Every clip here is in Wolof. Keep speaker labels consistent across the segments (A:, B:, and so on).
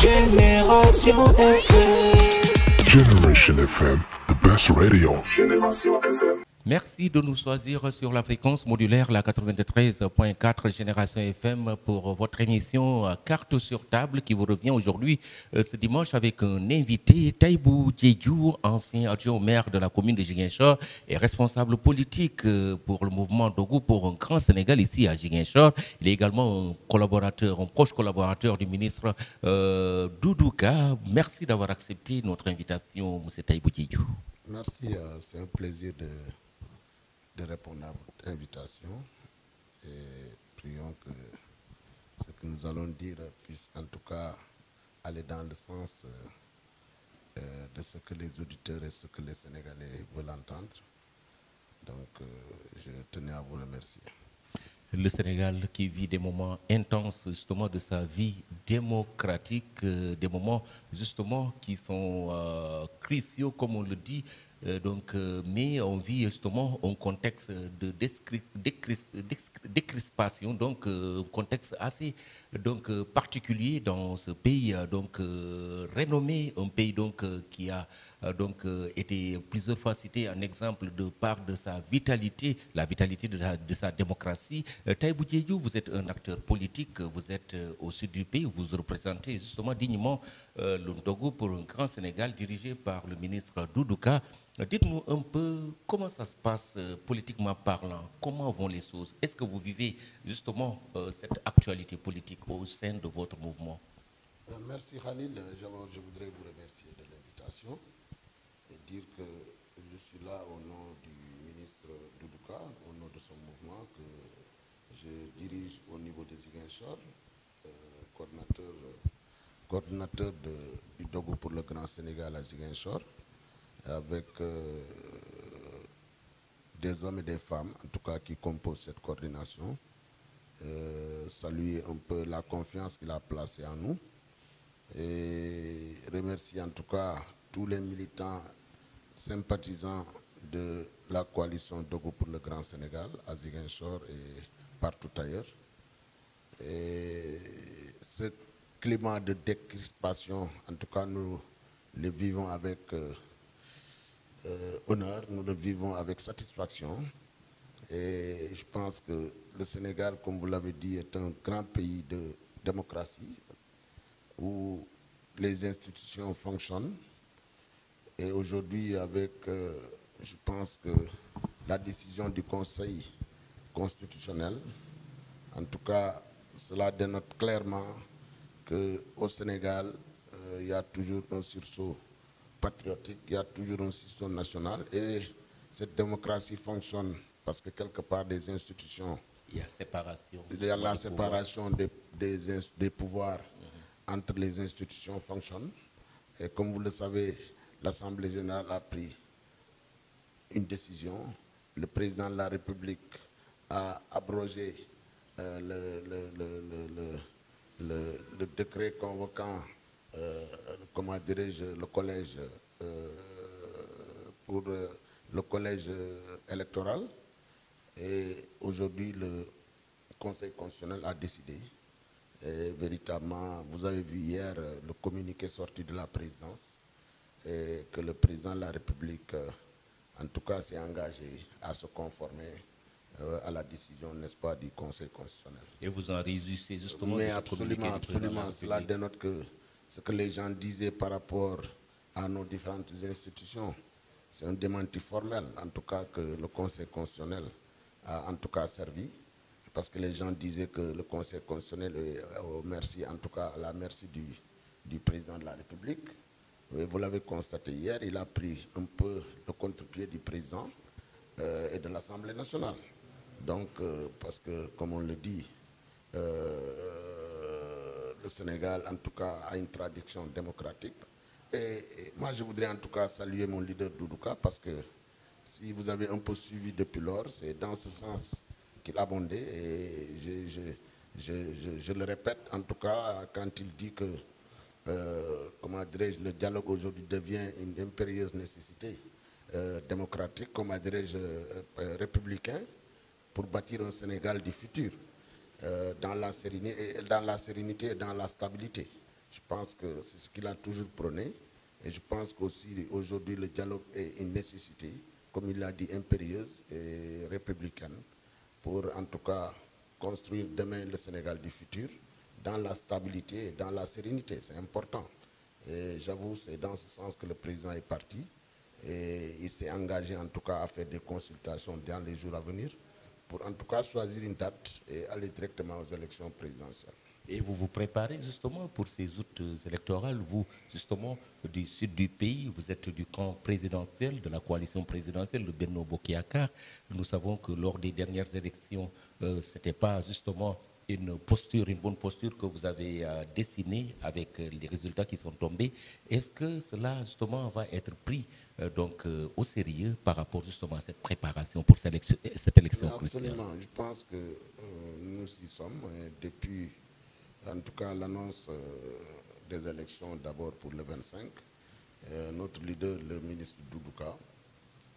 A: Génération FM.
B: Generation FM, the best radio.
C: Génération FM.
D: Merci de nous choisir sur la fréquence modulaire, la 93.4 Génération FM pour votre émission Carte sur table qui vous revient aujourd'hui ce dimanche avec un invité, Taïbou Diédhiou, ancien adjoint au maire de la commune de Ziguinchor et responsable politique pour le mouvement Dogo pour un grand Sénégal ici à Ziguinchor. Il est également un collaborateur, un proche collaborateur du ministre Doudou Ka. Merci d'avoir accepté notre invitation, M. Taïbou Diédhiou.
E: Merci, c'est un plaisir de répondre à votre invitation et prions que ce que nous allons dire puisse en tout cas aller dans le sens de ce que les auditeurs et ce que les Sénégalais veulent entendre. Donc je tenais à vous remercier.
D: Le Sénégal qui vit des moments intenses justement de sa vie démocratique, des moments justement qui sont cruciaux comme on le dit, mais on vit justement un contexte de décrispation, donc un contexte assez particulier dans ce pays renommé, un pays qui a été plusieurs fois cité en exemple de par de sa vitalité, la vitalité de sa démocratie. Taïbou Diédhiou, vous êtes un acteur politique, vous êtes au sud du pays, vous représentez justement dignement le Togo pour un grand Sénégal dirigé par le ministre Doudou Ka. Dites-nous un peu comment ça se passe politiquement parlant, comment vont les choses? Est-ce que vous vivez justement cette actualité politique au sein de votre mouvement?
E: Merci Khalil, je voudrais vous remercier de l'invitation et dire que je suis là au nom du ministre Doudou Ka, au nom de son mouvement que je dirige au niveau de Ziguinchor, coordinateur du Dogo pour le Grand Sénégal à Ziguinchor, avec des hommes et des femmes, en tout cas, qui composent cette coordination. Saluer un peu la confiance qu'il a placée en nous et remercier en tout cas tous les militants sympathisants de la coalition Dogo pour le Grand Sénégal à Ziguinchor et partout ailleurs. Et ce climat de décrispation, en tout cas, nous le vivons avec honneur, nous le vivons avec satisfaction. Et je pense que le Sénégal, comme vous l'avez dit, est un grand pays de démocratie où les institutions fonctionnent. Et aujourd'hui, avec, je pense que la décision du Conseil constitutionnel, en tout cas, cela dénote clairement qu'au Sénégal, il y a toujours un sursaut patriotique, il y a toujours un sursaut national et cette démocratie fonctionne parce que quelque part des institutions,
D: il y a séparation.
E: Il y a la séparation des pouvoirs entre les institutions fonctionnent. Et comme vous le savez, l'Assemblée générale a pris une décision. Le président de la République a abrogé le décret convoquant, comment dirais-je, le collège pour le collège électoral. Et aujourd'hui, le Conseil constitutionnel a décidé. Et véritablement, vous avez vu hier le communiqué sorti de la présidence et que le président de la République, en tout cas, s'est engagé à se conformer à la décision, n'est-ce pas, du Conseil constitutionnel.
D: Et vous en réjouissez justement?
E: Mais absolument, absolument. Cela dénote que ce que les gens disaient par rapport à nos différentes institutions, c'est un démenti formel, en tout cas, que le Conseil constitutionnel a en tout cas servi. Parce que les gens disaient que le Conseil constitutionnel est merci, en tout cas à la merci du président de la République. Et vous l'avez constaté hier, il a pris un peu le contre-pied du président et de l'Assemblée nationale. Donc, parce que, comme on le dit, le Sénégal, en tout cas, a une tradition démocratique. Et moi, je voudrais en tout cas saluer mon leader Doudou Ka parce que si vous avez un peu suivi depuis lors, c'est dans ce sens qu'il abondait. Et je le répète, en tout cas, quand il dit que, comment dirais-je, le dialogue aujourd'hui devient une impérieuse nécessité démocratique, comment dirais-je, républicain, pour bâtir un Sénégal du futur, dans la sérénité et dans la stabilité. Je pense que c'est ce qu'il a toujours prôné. Et je pense qu'aussi aujourd'hui le dialogue est une nécessité, comme il l'a dit, impérieuse et républicaine, pour en tout cas construire demain le Sénégal du futur dans la stabilité et dans la sérénité. C'est important. Et j'avoue, c'est dans ce sens que le président est parti. Et il s'est engagé en tout cas à faire des consultations dans les jours à venir pour en tout cas choisir une date et aller directement aux élections présidentielles.
D: Et vous vous préparez justement pour ces août électorales. Vous, justement, du sud du pays, vous êtes du camp présidentiel, de la coalition présidentielle, le Benno Bokk Yakaar. Nous savons que lors des dernières élections, ce n'était pas justement une posture, une bonne posture que vous avez dessinée avec les résultats qui sont tombés. Est-ce que cela, justement, va être pris au sérieux par rapport justement à cette préparation pour cette élection cruciale?
E: Absolument. Je pense que nous y sommes depuis... En tout cas, l'annonce des élections d'abord pour le 25, notre leader, le ministre Doudouka,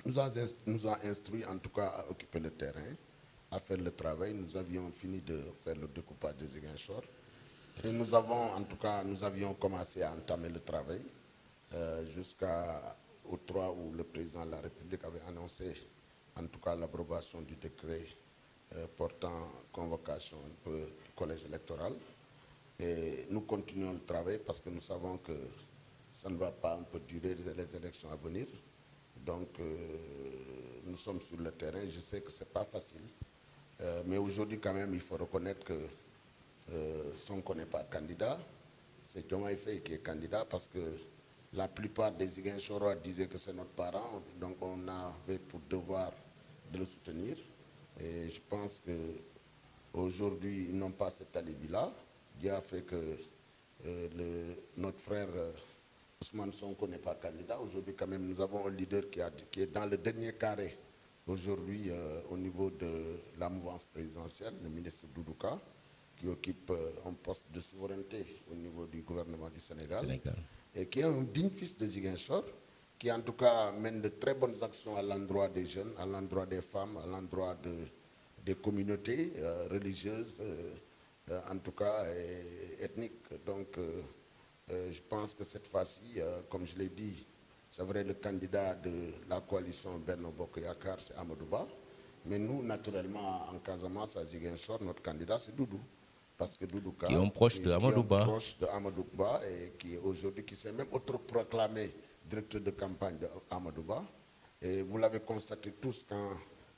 E: nous a instruit en tout cas à occuper le terrain, à faire le travail. Nous avions fini de faire le découpage des Ziguinchor. Et nous avions commencé à entamer le travail jusqu'au 3 où le président de la République avait annoncé en tout cas l'abrogation du décret portant convocation un peu du collège électoral. Et nous continuons le travail parce que nous savons que ça ne va pas un peu durer les élections à venir. Donc, nous sommes sur le terrain. Je sais que ce n'est pas facile. Mais aujourd'hui, quand même, il faut reconnaître que Sonko n'est pas candidat. C'est Diomaye Faye qui est candidat parce que la plupart des Ziguinchorois disaient que c'est notre parent. Donc, on avait pour devoir de le soutenir. Et je pense qu'aujourd'hui, ils n'ont pas cet alibi-là, qui a fait que notre frère Ousmane Sonko n'est pas candidat. Aujourd'hui, quand même, nous avons un leader qui est dans le dernier carré aujourd'hui au niveau de la mouvance présidentielle, le ministre Doudouka, qui occupe un poste de souveraineté au niveau du gouvernement du Sénégal. Et qui est un digne fils de Ziguinchor, qui en tout cas mène de très bonnes actions à l'endroit des jeunes, à l'endroit des femmes, à l'endroit des communautés religieuses, en tout cas ethniques. Donc je pense que cette fois-ci, comme je l'ai dit, c'est vrai, le candidat de la coalition Benno Bokk Yakaar, c'est Amadou Ba. Mais nous, naturellement, en Casamance, à Ziguinchor, notre candidat, c'est Doudou. Parce que Doudouka,
D: qui est un proche de Amadou Ba.
E: Proche de Amadou Ba et qui est aujourd'hui, qui s'est même autoproclamé directeur de campagne de Amadou Ba. Et vous l'avez constaté tous quand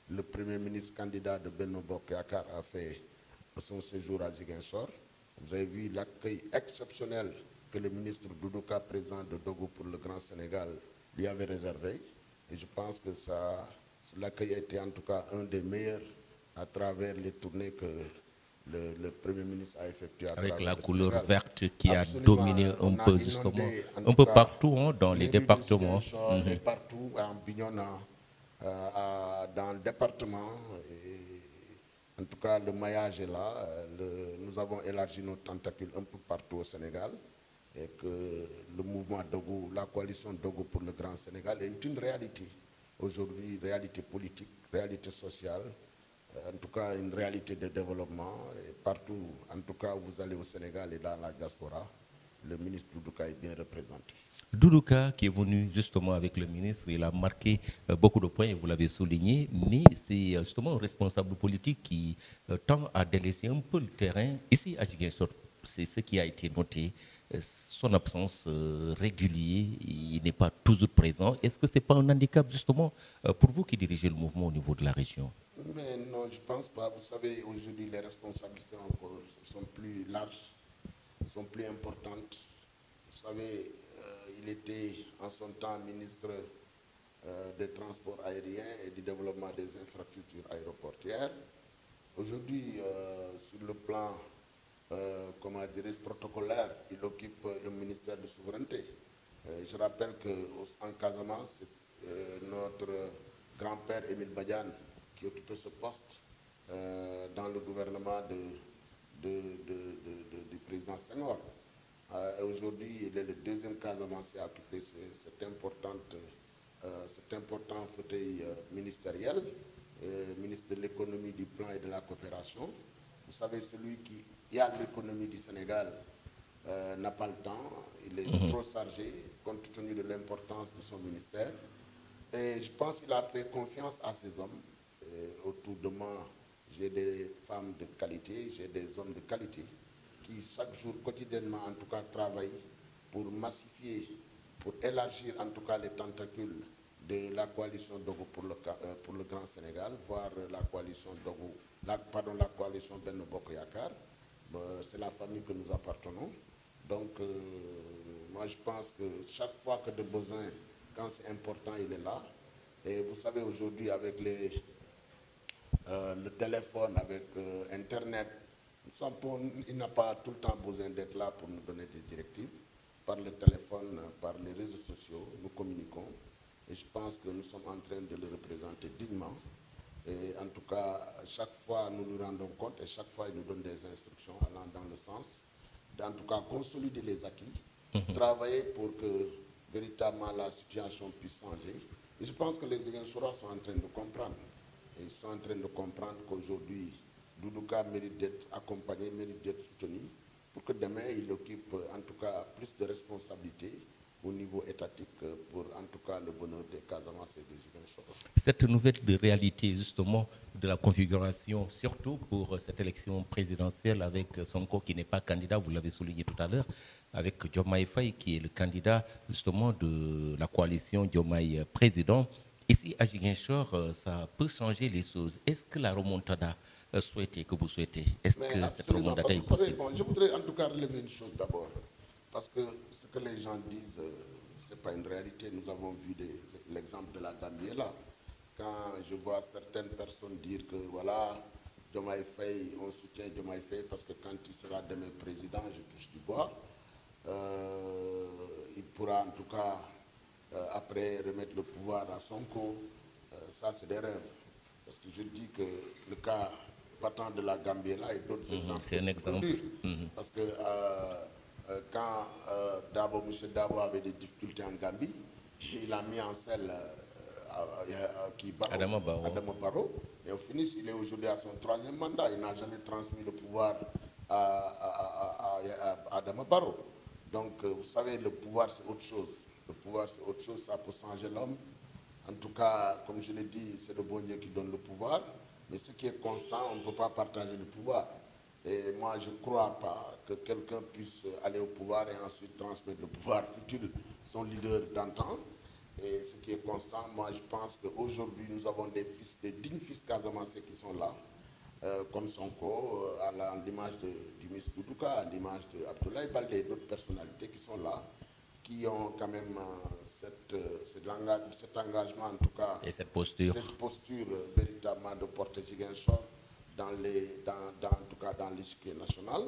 E: le premier ministre candidat de Benno Bokk Yakaar a fait son séjour à Ziguinchor. Vous avez vu l'accueil exceptionnel que le ministre Doudouka, président de Dogo pour le Grand Sénégal, lui avait réservé. Et je pense que l'accueil a été en tout cas un des meilleurs à travers les tournées que le Premier ministre a effectuées.
D: Avec la couleur verte qui a dominé un peu justement, un peu partout dans les départements.
E: Partout, en Bignona, dans le département. En tout cas, le maillage est là. Nous avons élargi nos tentacules un peu partout au Sénégal. Et que le mouvement Dogo, la coalition Dogo pour le Grand Sénégal est une réalité. Aujourd'hui, réalité politique, réalité sociale, en tout cas une réalité de développement. Et partout, en tout cas, où vous allez au Sénégal et dans la diaspora, le ministre Doudouka est bien représenté.
D: Doudouka, qui est venu justement avec le ministre, il a marqué beaucoup de points, vous l'avez souligné, mais c'est justement un responsable politique qui tend à délaisser un peu le terrain. Ici, à Ziguinchor, c'est ce qui a été noté. Son absence régulière, il n'est pas toujours présent. Est-ce que ce n'est pas un handicap justement pour vous qui dirigez le mouvement au niveau de la région?
E: Mais non, je ne pense pas. Vous savez, aujourd'hui, les responsabilités sont plus larges, sont plus importantes. Vous savez, il était en son temps ministre des Transports aériens et du développement des infrastructures aéroportuaires. Aujourd'hui, sur le plan comment dirais-je, protocolaire, il occupe un ministère de souveraineté. Je rappelle qu'en Casamance, c'est notre grand-père Émile Badiane qui occupait ce poste dans le gouvernement du président Senghor. Aujourd'hui, il est le deuxième Casamance à occuper cet important fauteuil ministériel, ministre de l'économie, du plan et de la coopération. Vous savez, celui qui a l'économie du Sénégal n'a pas le temps, il est trop chargé compte tenu de l'importance de son ministère. Et je pense qu'il a fait confiance à ces hommes. Et autour de moi, j'ai des femmes de qualité, j'ai des hommes de qualité qui chaque jour, quotidiennement en tout cas, travaillent pour massifier, pour élargir en tout cas les tentacules de la coalition Dogo pour le Grand Sénégal, voire la coalition Dogo, la coalition Benno Bokk Yakaar. C'est la famille que nous appartenons. Donc, moi je pense que chaque fois que de besoin, quand c'est important, il est là. Et vous savez, aujourd'hui, avec le téléphone, avec Internet, il n'a pas tout le temps besoin d'être là pour nous donner des directives. Par le téléphone, par les réseaux sociaux, nous communiquons. Et je pense que nous sommes en train de le représenter dignement. Et en tout cas, chaque fois, nous nous rendons compte et chaque fois, il nous donne des instructions allant dans le sens d'en tout cas consolider les acquis, travailler pour que véritablement la situation puisse changer. Et je pense que les Ziguinchorois sont en train de comprendre. Et ils sont en train de comprendre qu'aujourd'hui, Doudou Ka mérite d'être accompagné, mérite d'être soutenu, pour que demain, il occupe en tout cas plus de responsabilités au niveau étatique pour en tout cas le bonheur des Casamance et des Ziguinchorois.
D: Cette nouvelle réalité justement de la configuration, surtout pour cette élection présidentielle avec Sonko qui n'est pas candidat, vous l'avez souligné tout à l'heure, avec Diomaye Faye qui est le candidat justement de la coalition Diomaye président. Ici à Ziguinchor, ça peut changer les choses. Est-ce que la remontada que vous souhaitez, est-ce que cette remontada est possible?
E: Bon, je voudrais en tout cas relever une chose d'abord. Parce que ce que les gens disent, ce n'est pas une réalité. Nous avons vu l'exemple de la Gambie là. Quand je vois certaines personnes dire que voilà, Diomaye Faye, on soutient Diomaye Faye parce que quand il sera demain président, je touche du bois, il pourra en tout cas, après, remettre le pouvoir à Sonko. Ça, c'est des rêves. Parce que je dis que le cas partant de la Gambie là et d'autres exemples.
D: C'est un exemple.
E: Parce que quand M. Dabo avait des difficultés en Gambie, il a mis en selle
D: Adama
E: Barrow. Et au finish, il est aujourd'hui à son 3e mandat. Il n'a jamais transmis le pouvoir à Adama Barrow. Donc, vous savez, le pouvoir, c'est autre chose. Le pouvoir, c'est autre chose. Ça peut changer l'homme. En tout cas, comme je l'ai dit, c'est le bon Dieu qui donne le pouvoir. Mais ce qui est constant, on ne peut pas partager le pouvoir. Et moi, je ne crois pas que quelqu'un puisse aller au pouvoir et ensuite transmettre le pouvoir futur, son leader d'antan. Et ce qui est constant, moi, je pense qu'aujourd'hui, nous avons des dignes fils casamancés qui sont là, comme Sonko, à l'image du ministre Doudou Ka, à l'image d'Abdoulaye Baldé et d'autres personnalités qui sont là, qui ont quand même cet engagement, en tout cas,
D: et cette posture
E: véritablement de porter Ziguinchor en tout cas dans l'échiquier national.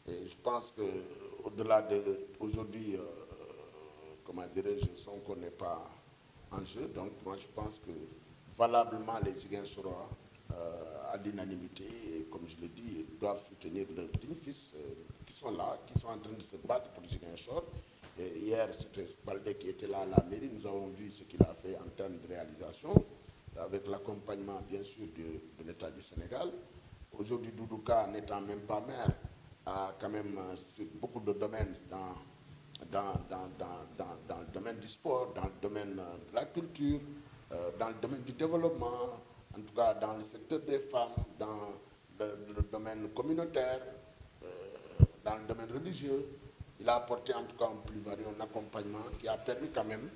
E: Et je pense qu'au-delà d'aujourd'hui, comment dirais-je, Sonko n'est pas en jeu. Donc moi je pense que valablement les Ziguinchorois à l'unanimité, et comme je l'ai dit, doivent soutenir leurs dignes fils qui sont là, qui sont en train de se battre pour Ziguinchor. Et hier, c'était Baldé qui était là à la mairie. Nous avons vu ce qu'il a fait en termes de réalisation, avec l'accompagnement, bien sûr, de l'État du Sénégal. Aujourd'hui, Doudou Ka, n'étant même pas maire, a quand même sur beaucoup de domaines dans le domaine du sport, dans le domaine de la culture, dans le domaine du développement, en tout cas dans le secteur des femmes, dans le domaine communautaire, dans le domaine religieux. Il a apporté en tout cas un plus-value, un accompagnement qui a permis quand même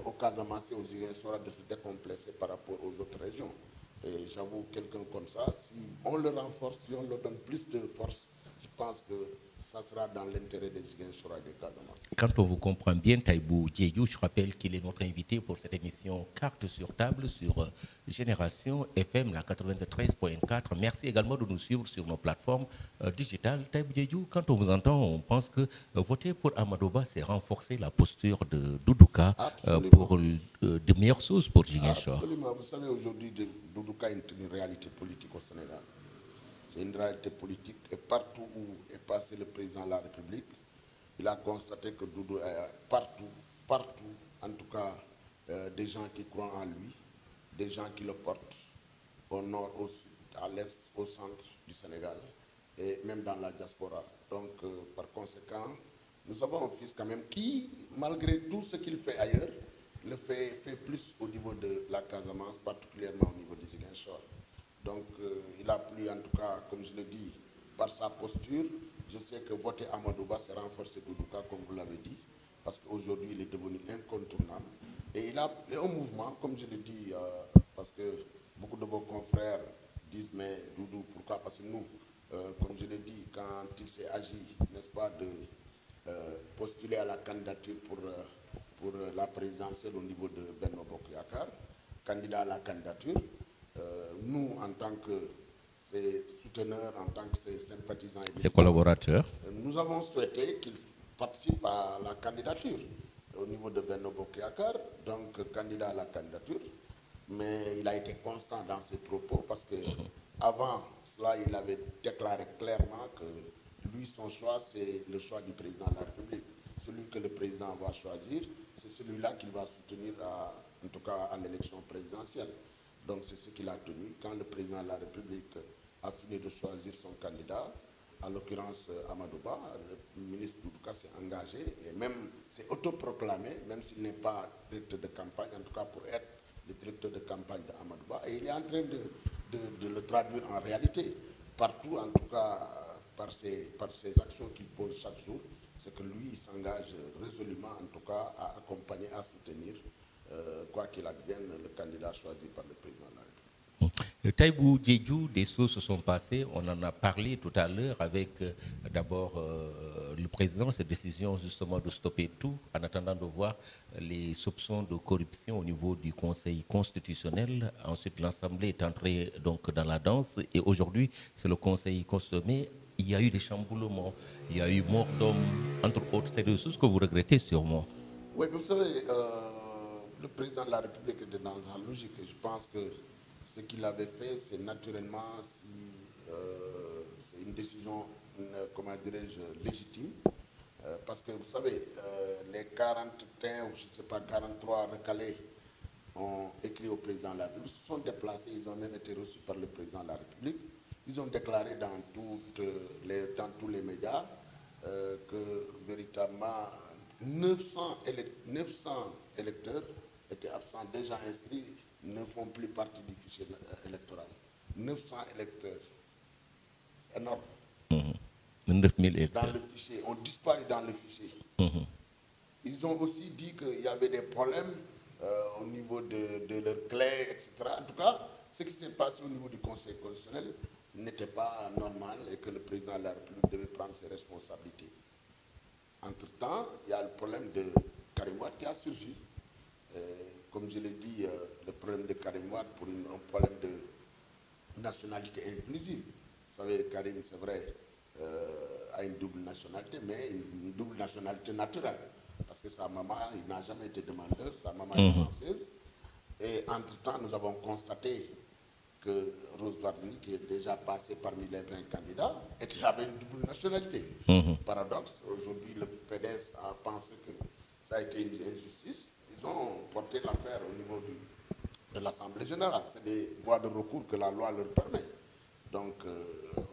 E: aux Casamance et aux Ziguinchorois de se décomplexer par rapport aux autres régions. Et j'avoue, quelqu'un comme ça, si on le renforce, si on leur donne plus de force, je pense que ça sera dans l'intérêt des Ziguinchorois et des Casamance.
D: Quand on vous comprend bien, Taïbou Diédhiou, je rappelle qu'il est notre invité pour cette émission Carte sur table sur Génération FM, la 93.4. Merci également de nous suivre sur nos plateformes digitales. Taïbou Diédhiou, quand on vous entend, on pense que voter pour Amadouba, c'est renforcer la posture de Doudou Ka pour de meilleures choses pour Ziguinchor.
E: Absolument. Vous savez, aujourd'hui, Doudou Ka est une réalité politique au Sénégal. C'est une réalité politique et partout où est passé le président de la République, il a constaté que Doudou est partout, en tout cas, des gens qui croient en lui, des gens qui le portent au nord, au sud, à l'est, au centre du Sénégal et même dans la diaspora. Donc, par conséquent, nous avons un fils quand même qui, malgré tout ce qu'il fait ailleurs, le fait plus au niveau de la Casamance, particulièrement au niveau de Ziguinchor. Donc, il a plu, en tout cas, comme je le dis, par sa posture. Je sais que voter Amadouba, c'est renforcer Doudouka, comme vous l'avez dit, parce qu'aujourd'hui, il est devenu incontournable. Et il a un mouvement, comme je l'ai dit, parce que beaucoup de vos confrères disent, mais Doudou, pourquoi? Parce que nous, comme je l'ai dit, quand il s'est agi, n'est-ce pas, de postuler à la candidature pour la présidentielle au niveau de Benno Bokk Yakaar, candidat à la candidature, nous, en tant que ses souteneurs, en tant que ses sympathisants et
D: ses collaborateurs,
E: nous avons souhaité qu'il participe à la candidature au niveau de Benno Bokk Yakaar, donc candidat à la candidature, mais il a été constant dans ses propos parce que avant cela, il avait déclaré clairement que lui, son choix, c'est le choix du président de la République. Celui que le président va choisir, c'est celui-là qu'il va soutenir, en tout cas à l'élection présidentielle. Donc c'est ce qu'il a tenu. Quand le président de la République a fini de choisir son candidat, en l'occurrence Amadouba, le ministre Doudouka s'est engagé et même s'est autoproclamé, même s'il n'est pas directeur de campagne, en tout cas pour être le directeur de campagne d'Amadouba. Et il est en train de le traduire en réalité. Partout, en tout cas, par ses actions qu'il pose chaque jour, c'est que lui, il s'engage résolument, en tout cas, à accompagner, à soutenir, quoi qu'il advienne, le candidat choisi par le président de la République.
D: Taïbou Diédhiou, des choses se sont passées, on en a parlé tout à l'heure avec d'abord le président, cette décision justement de stopper tout en attendant de voir les soupçons de corruption au niveau du Conseil constitutionnel. Ensuite, l'Assemblée est entrée donc dans la danse et aujourd'hui, c'est le Conseil constitutionnel. Il y a eu des chamboulements, il y a eu mort d'hommes, entre autres. C'est des choses que vous regrettez sûrement.
E: Oui, vous savez, le président de la République était dans la logique. Je pense que ce qu'il avait fait, c'est naturellement, c'est une décision, comment dirais-je, légitime. Parce que vous savez, les 41 ou je ne sais pas, 43 recalés ont écrit au président de la République, se sont déplacés, ils ont même été reçus par le président de la République. Ils ont déclaré dans tous les médias que véritablement 900 électeurs étaient absents, déjà inscrits, ne font plus partie du fichier électoral. 900 électeurs, c'est énorme.
D: 9000 électeurs.
E: Dans le fichier, ont disparu dans le fichier. Ils ont aussi dit qu'il y avait des problèmes au niveau de leurs clés, etc. En tout cas, ce qui s'est passé au niveau du Conseil constitutionnel n'était pas normal et que le président de la République devait prendre ses responsabilités. Entre-temps, il y a le problème de Karim Wade qui a surgi. Comme je l'ai dit, le problème de Karim Wade pour un problème de nationalité inclusive. Vous savez, Karim, c'est vrai, a une double nationalité, mais une double nationalité naturelle. Parce que sa maman, il n'a jamais été demandeur, sa maman est française. Et entre-temps, nous avons constaté que Rose Wardini, qui est déjà passée parmi les 20 candidats, avait une double nationalité. Paradoxe, aujourd'hui, le PDS a pensé que ça a été une injustice. Ils ont porté l'affaire au niveau de l'Assemblée générale. C'est des voies de recours que la loi leur permet. Donc,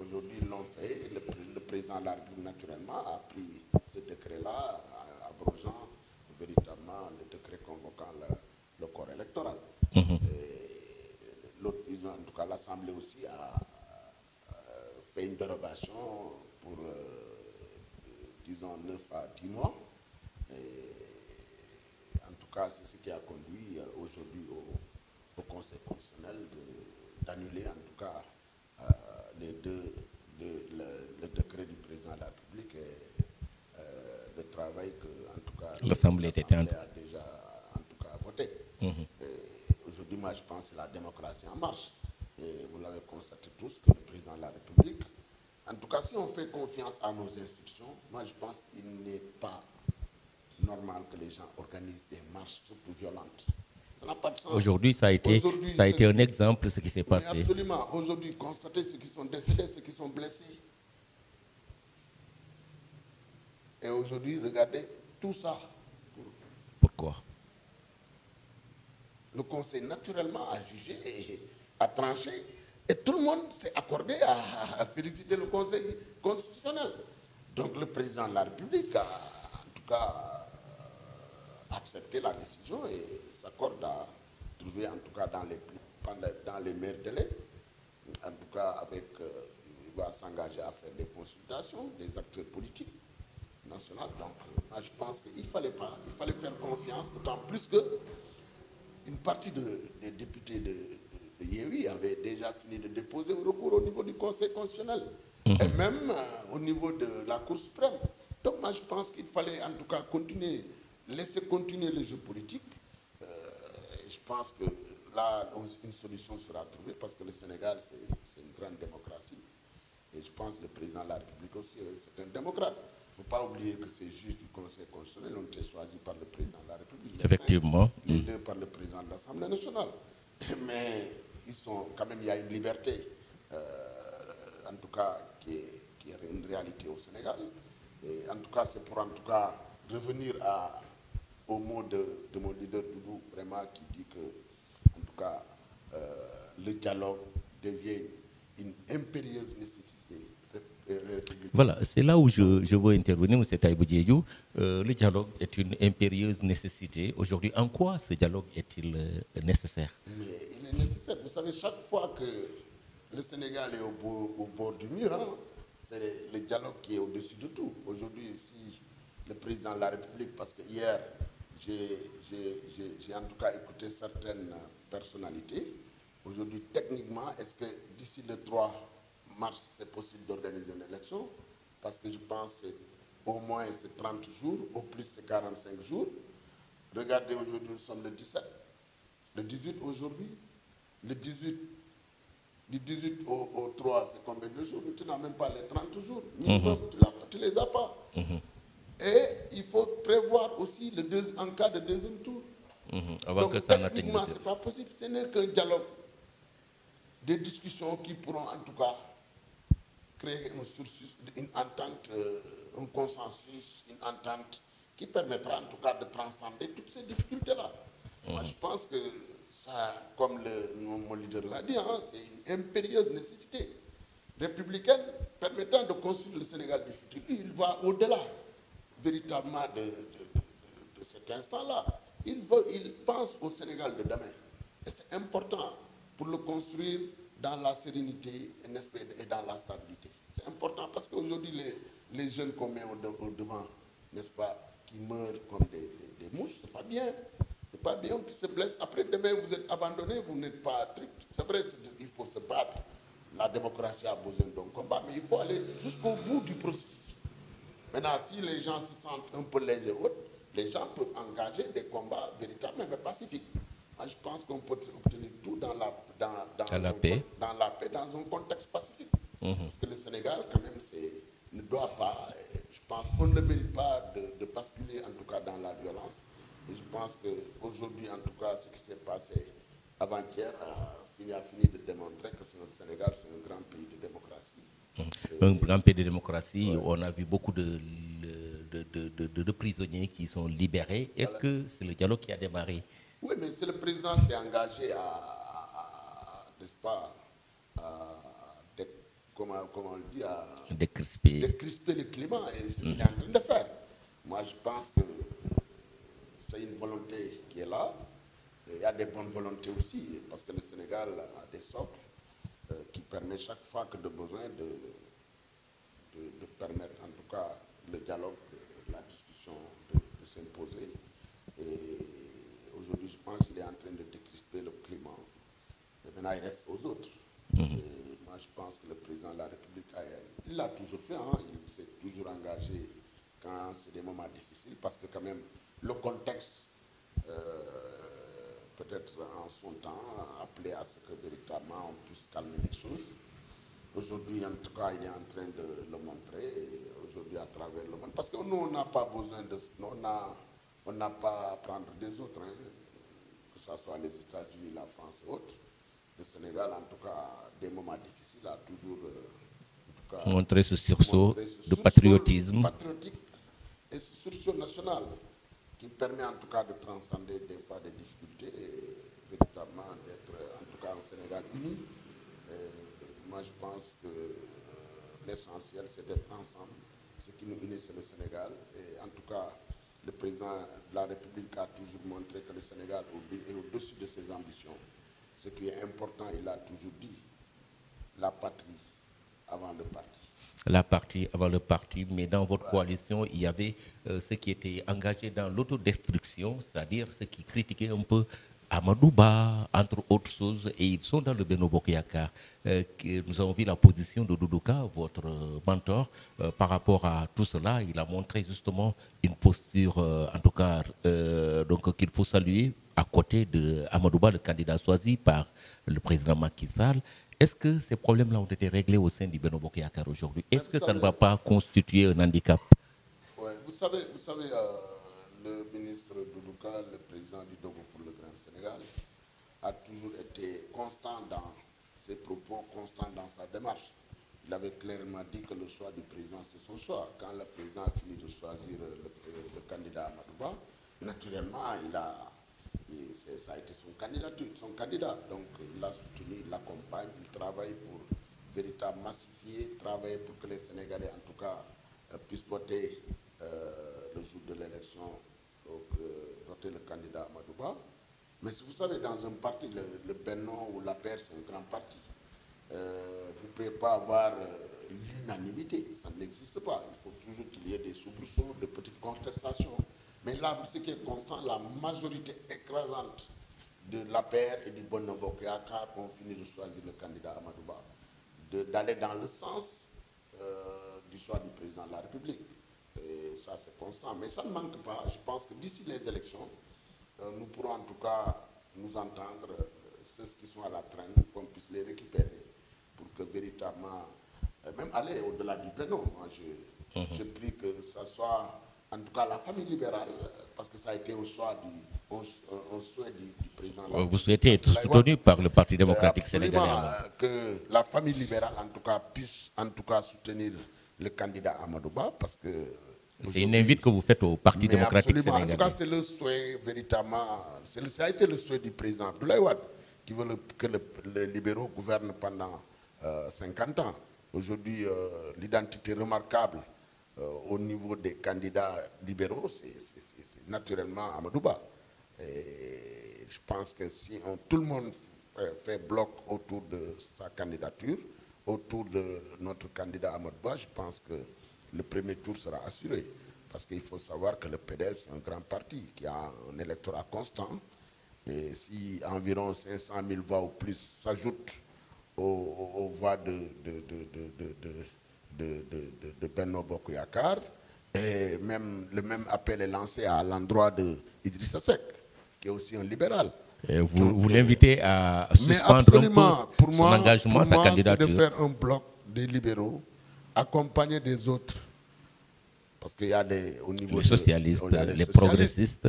E: aujourd'hui, ils l'ont fait. Le président de la République, naturellement, a pris ce décret-là, abrogeant véritablement le décret convoquant le corps électoral. En tout cas, l'Assemblée aussi a fait une dérogation pour, disons, 9 à 10 mois. Et, en tout cas, c'est ce qui a conduit aujourd'hui au Conseil constitutionnel d'annuler, en tout cas, le décret du président de la République et le travail que, en tout cas,
D: l'Assemblée a déjà,
E: en tout cas, voté. Aujourd'hui, moi, je pense que c'est la démocratie en marche. Et vous l'avez constaté tous que le président de la République, en tout cas, si on fait confiance à nos institutions, moi, je pense qu'il n'est pas normal que les gens organisent des marches surtout violentes. Ça n'a pas de sens.
D: Aujourd'hui, ça a été un exemple de ce qui s'est passé.
E: Absolument. Aujourd'hui, constatez ceux qui sont décédés, ceux qui sont blessés. Et aujourd'hui, regardez tout ça.
D: Pourquoi?
E: Le Conseil, naturellement, a jugé et a tranché. Et tout le monde s'est accordé à féliciter le Conseil constitutionnel. Donc le président de la République a en tout cas accepté la décision et s'accorde à trouver en tout cas dans les meilleurs délais, en tout cas avec, il va s'engager à faire des consultations des acteurs politiques nationaux. Donc moi, je pense qu'il il fallait faire confiance, d'autant plus que une partie des députés de Yewwi avait déjà fini de déposer un recours au niveau du Conseil constitutionnel et même au niveau de la Cour suprême. Donc moi je pense qu'il fallait en tout cas laisser continuer le jeu politique. Et je pense que là, une solution sera trouvée parce que le Sénégal, c'est une grande démocratie. Et je pense que le président de la République aussi, c'est un démocrate. Il ne faut pas oublier que ces juges du Conseil constitutionnel ont été choisis par le président de la République.
D: Effectivement.
E: Les deux par le président de l'Assemblée nationale. Mais ils sont, quand même, il y a une liberté, en tout cas, qui est une réalité au Sénégal. Et en tout cas, c'est pour en tout cas revenir au mot de mon leader Doudou, vraiment, qui dit que, en tout cas, le dialogue devient une impérieuse nécessité.
D: Voilà, c'est là où je veux intervenir, M. Taïbo Diédhiou. Le dialogue est une impérieuse nécessité. Aujourd'hui, en quoi ce dialogue est-il nécessaire?
E: Mais il est nécessaire. Vous savez, chaque fois que le Sénégal est au bord du mur, hein, c'est le dialogue qui est au-dessus de tout. Aujourd'hui, si le président de la République, parce que hier, j'ai en tout cas écouté certaines personnalités. Aujourd'hui, techniquement, est-ce que d'ici le 3 mars, c'est possible d'organiser une élection? Parce que je pense que au moins c'est 30 jours, au plus c'est 45 jours. Regardez, aujourd'hui, nous sommes le 17. Le 18 aujourd'hui, le 18, du 18 au 3, c'est combien de jours? Tu n'as même pas les 30 jours. Minimum, tu ne les as pas. Et il faut prévoir aussi en cas de deuxième tour.
D: Avant
E: donc,
D: que ça n'atteigne
E: techniquement, ce n'est pas possible. Ce n'est qu'un dialogue, des discussions qui pourront en tout cas créer une entente, un consensus, une entente qui permettra en tout cas de transcender toutes ces difficultés-là. Moi, je pense que ça, comme mon leader l'a dit, hein, c'est une impérieuse nécessité républicaine permettant de construire le Sénégal du futur. Il va au-delà véritablement de cet instant-là. Il pense au Sénégal de demain. Et c'est important pour le construire dans la sérénité et dans la stabilité. C'est important parce qu'aujourd'hui, les jeunes qu'on met au devant, n'est-ce pas, qui meurent comme des mouches, c'est pas bien. C'est pas bien qu'ils se blessent. Après, demain, vous êtes abandonnés, vous n'êtes pas truc. C'est vrai, il faut se battre. La démocratie a besoin d'un combat, mais il faut aller jusqu'au bout du processus. Maintenant, si les gens se sentent un peu lésés autres, les gens peuvent engager des combats véritablement pacifiques. Moi, je pense qu'on peut obtenir tout dans la paix, dans un contexte pacifique. Parce que le Sénégal, quand même, ne doit pas, je pense qu'on ne mérite pas de basculer, en tout cas, dans la violence. Et je pense qu'aujourd'hui, en tout cas, ce qui s'est passé avant-hier a fini de démontrer que le Sénégal, c'est un grand pays de démocratie.
D: Un grand pays de démocratie, ouais. On a vu beaucoup de prisonniers qui sont libérés. Est-ce que c'est le dialogue qui a démarré?
E: Oui, mais c'est le président qui s'est engagé n'est-ce pas, comment on le dit, à décrisper le climat. Et c'est ce qu'il est en train de faire. Moi, je pense que c'est une volonté qui est là. Il y a des bonnes volontés aussi, parce que le Sénégal a des socles qui permettent chaque fois que de besoin de permettre en tout cas le dialogue, la discussion de s'imposer. Et aujourd'hui, je pense qu'il est en train de décrisper le climat. Et maintenant, il reste aux autres. Et moi, je pense que le président de la République, il l'a toujours fait, hein, il s'est toujours engagé quand c'est des moments difficiles, parce que quand même, le contexte, peut-être en son temps, appelé à ce que véritablement on puisse calmer les choses. Aujourd'hui, en tout cas, il est en train de le montrer, aujourd'hui à travers le monde. Parce que nous, on n'a pas besoin de... On n'a pas à prendre des autres, hein, que ce soit les États-Unis, la France et autres. Le Sénégal, en tout cas, des moments difficiles, a toujours en tout cas,
D: montré ce sursaut de patriotisme.
E: Patriotique et ce sursaut national qui permet en tout cas de transcender des fois des difficultés et véritablement d'être en tout cas en Sénégal uni. Et moi je pense que l'essentiel c'est d'être ensemble Ce qui nous unit, c'est le Sénégal. Et en tout cas, le président de la République a toujours montré que le Sénégal est au-dessus de ses ambitions. Ce qui est important, il a toujours dit, la patrie avant le parti.
D: La partie avant le parti, mais dans votre coalition, il y avait ceux qui étaient engagés dans l'autodestruction, c'est-à-dire ceux qui critiquaient un peu Amadou Ba, entre autres choses, et ils sont dans le Benno Bokk Yakaar. Nous avons vu la position de Doudou Ka, votre mentor, par rapport à tout cela. Il a montré justement une posture, en tout cas, donc qu'il faut saluer, à côté de Amadou Ba, le candidat choisi par le président Macky Sall. Est-ce que ces problèmes-là ont été réglés au sein du Benno Bokk Yakaar aujourd'hui? Est-ce que ça ne va pas constituer un handicap?
E: Ouais, vous savez le ministre Doudou Ka, le président du Dogo pour le Grand Sénégal, a toujours été constant dans ses propos, constant dans sa démarche. Il avait clairement dit que le choix du président, c'est son choix. Quand le président a fini de choisir le candidat Amadou Ba, naturellement, ça a été son candidat. Donc, il l'a soutenu, il l'accompagne, il travaille pour véritablement massifier, travailler pour que les Sénégalais, en tout cas, puissent voter le jour de l'élection, voter le candidat Amadou Ba. Mais si vous savez, dans un parti, le Benno ou la paire, c'est un grand parti. Vous ne pouvez pas avoir l'unanimité, ça n'existe pas. Il faut toujours qu'il y ait des soubresauts, de petites contestations. Mais là, ce qui est constant, la majorité écrasante de l'APR et du Benno Bokk Yakaar ont fini de choisir le candidat Amadou Ba, d'aller dans le sens du choix du président de la République. Et ça, c'est constant. Mais ça ne manque pas. Je pense que d'ici les élections, nous pourrons en tout cas nous entendre, ceux qui sont à la traîne, qu'on puisse les récupérer pour que véritablement, même aller au-delà du Benno. Moi, je prie que ça soit, en tout cas, la famille libérale, parce que ça a été un choix un souhait du président.
D: Vous souhaitez être soutenu par le Parti démocratique sénégalais?
E: Que la famille libérale, en tout cas, puisse en tout cas soutenir le candidat Amadou Ba, parce que
D: c'est une invite que vous faites au Parti démocratique sénégalais.
E: En tout cas, c'est le souhait véritablement, ça a été le souhait du président Abdoulaye Wade, qui veut que les libéraux gouvernent pendant 50 ans. Aujourd'hui, l'identité remarquable au niveau des candidats libéraux, c'est naturellement Amadou Ba. Et je pense que si tout le monde fait bloc autour de sa candidature, autour de notre candidat Amadou Ba, je pense que le premier tour sera assuré. Parce qu'il faut savoir que le PDS est un grand parti qui a un électorat constant. Et si environ 500 000 voix ou plus s'ajoutent aux voix de Benno Bokk Yakaar, et le même appel est lancé à l'endroit de Idrissa Seck, qui est aussi un libéral.
D: Et vous l'invitez à suspendre un peu son engagement, sa candidature.
E: C'est de faire un bloc des libéraux, accompagné des autres. Parce qu'il y a au niveau
D: les socialistes, les progressistes,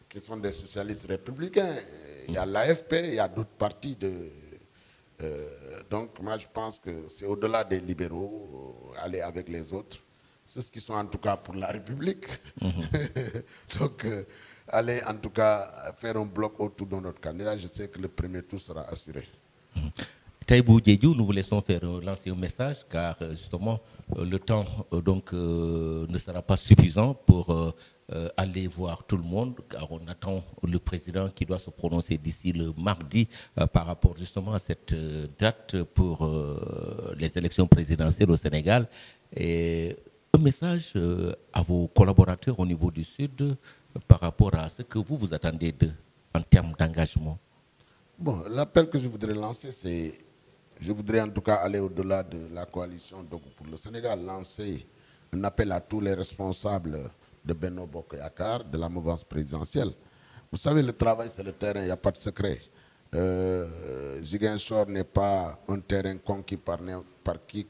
E: qui sont des socialistes républicains. Il y a l'AFP, il y a d'autres partis donc moi je pense que c'est au-delà des libéraux, aller avec les autres. C'est ce qui sont en tout cas pour la République. Donc aller en tout cas faire un bloc autour de notre candidat, je sais que le premier tour sera assuré.
D: Taïbou Diédhiou, nous vous laissons faire lancer un message, car justement le temps ne sera pas suffisant pour aller voir tout le monde, car on attend le président qui doit se prononcer d'ici le mardi par rapport justement à cette date pour les élections présidentielles au Sénégal. Et un message à vos collaborateurs au niveau du Sud par rapport à ce que vous attendez d'eux en termes d'engagement.
E: Bon, l'appel que je voudrais lancer, c'est, je voudrais en tout cas aller au-delà de la coalition Dogo pour le Sénégal, lancer un appel à tous les responsables de Benno Bokk Yakaar, de la mouvance présidentielle. Vous savez, le travail, c'est le terrain, il n'y a pas de secret. Ziguinchor n'est pas un terrain conquis par qui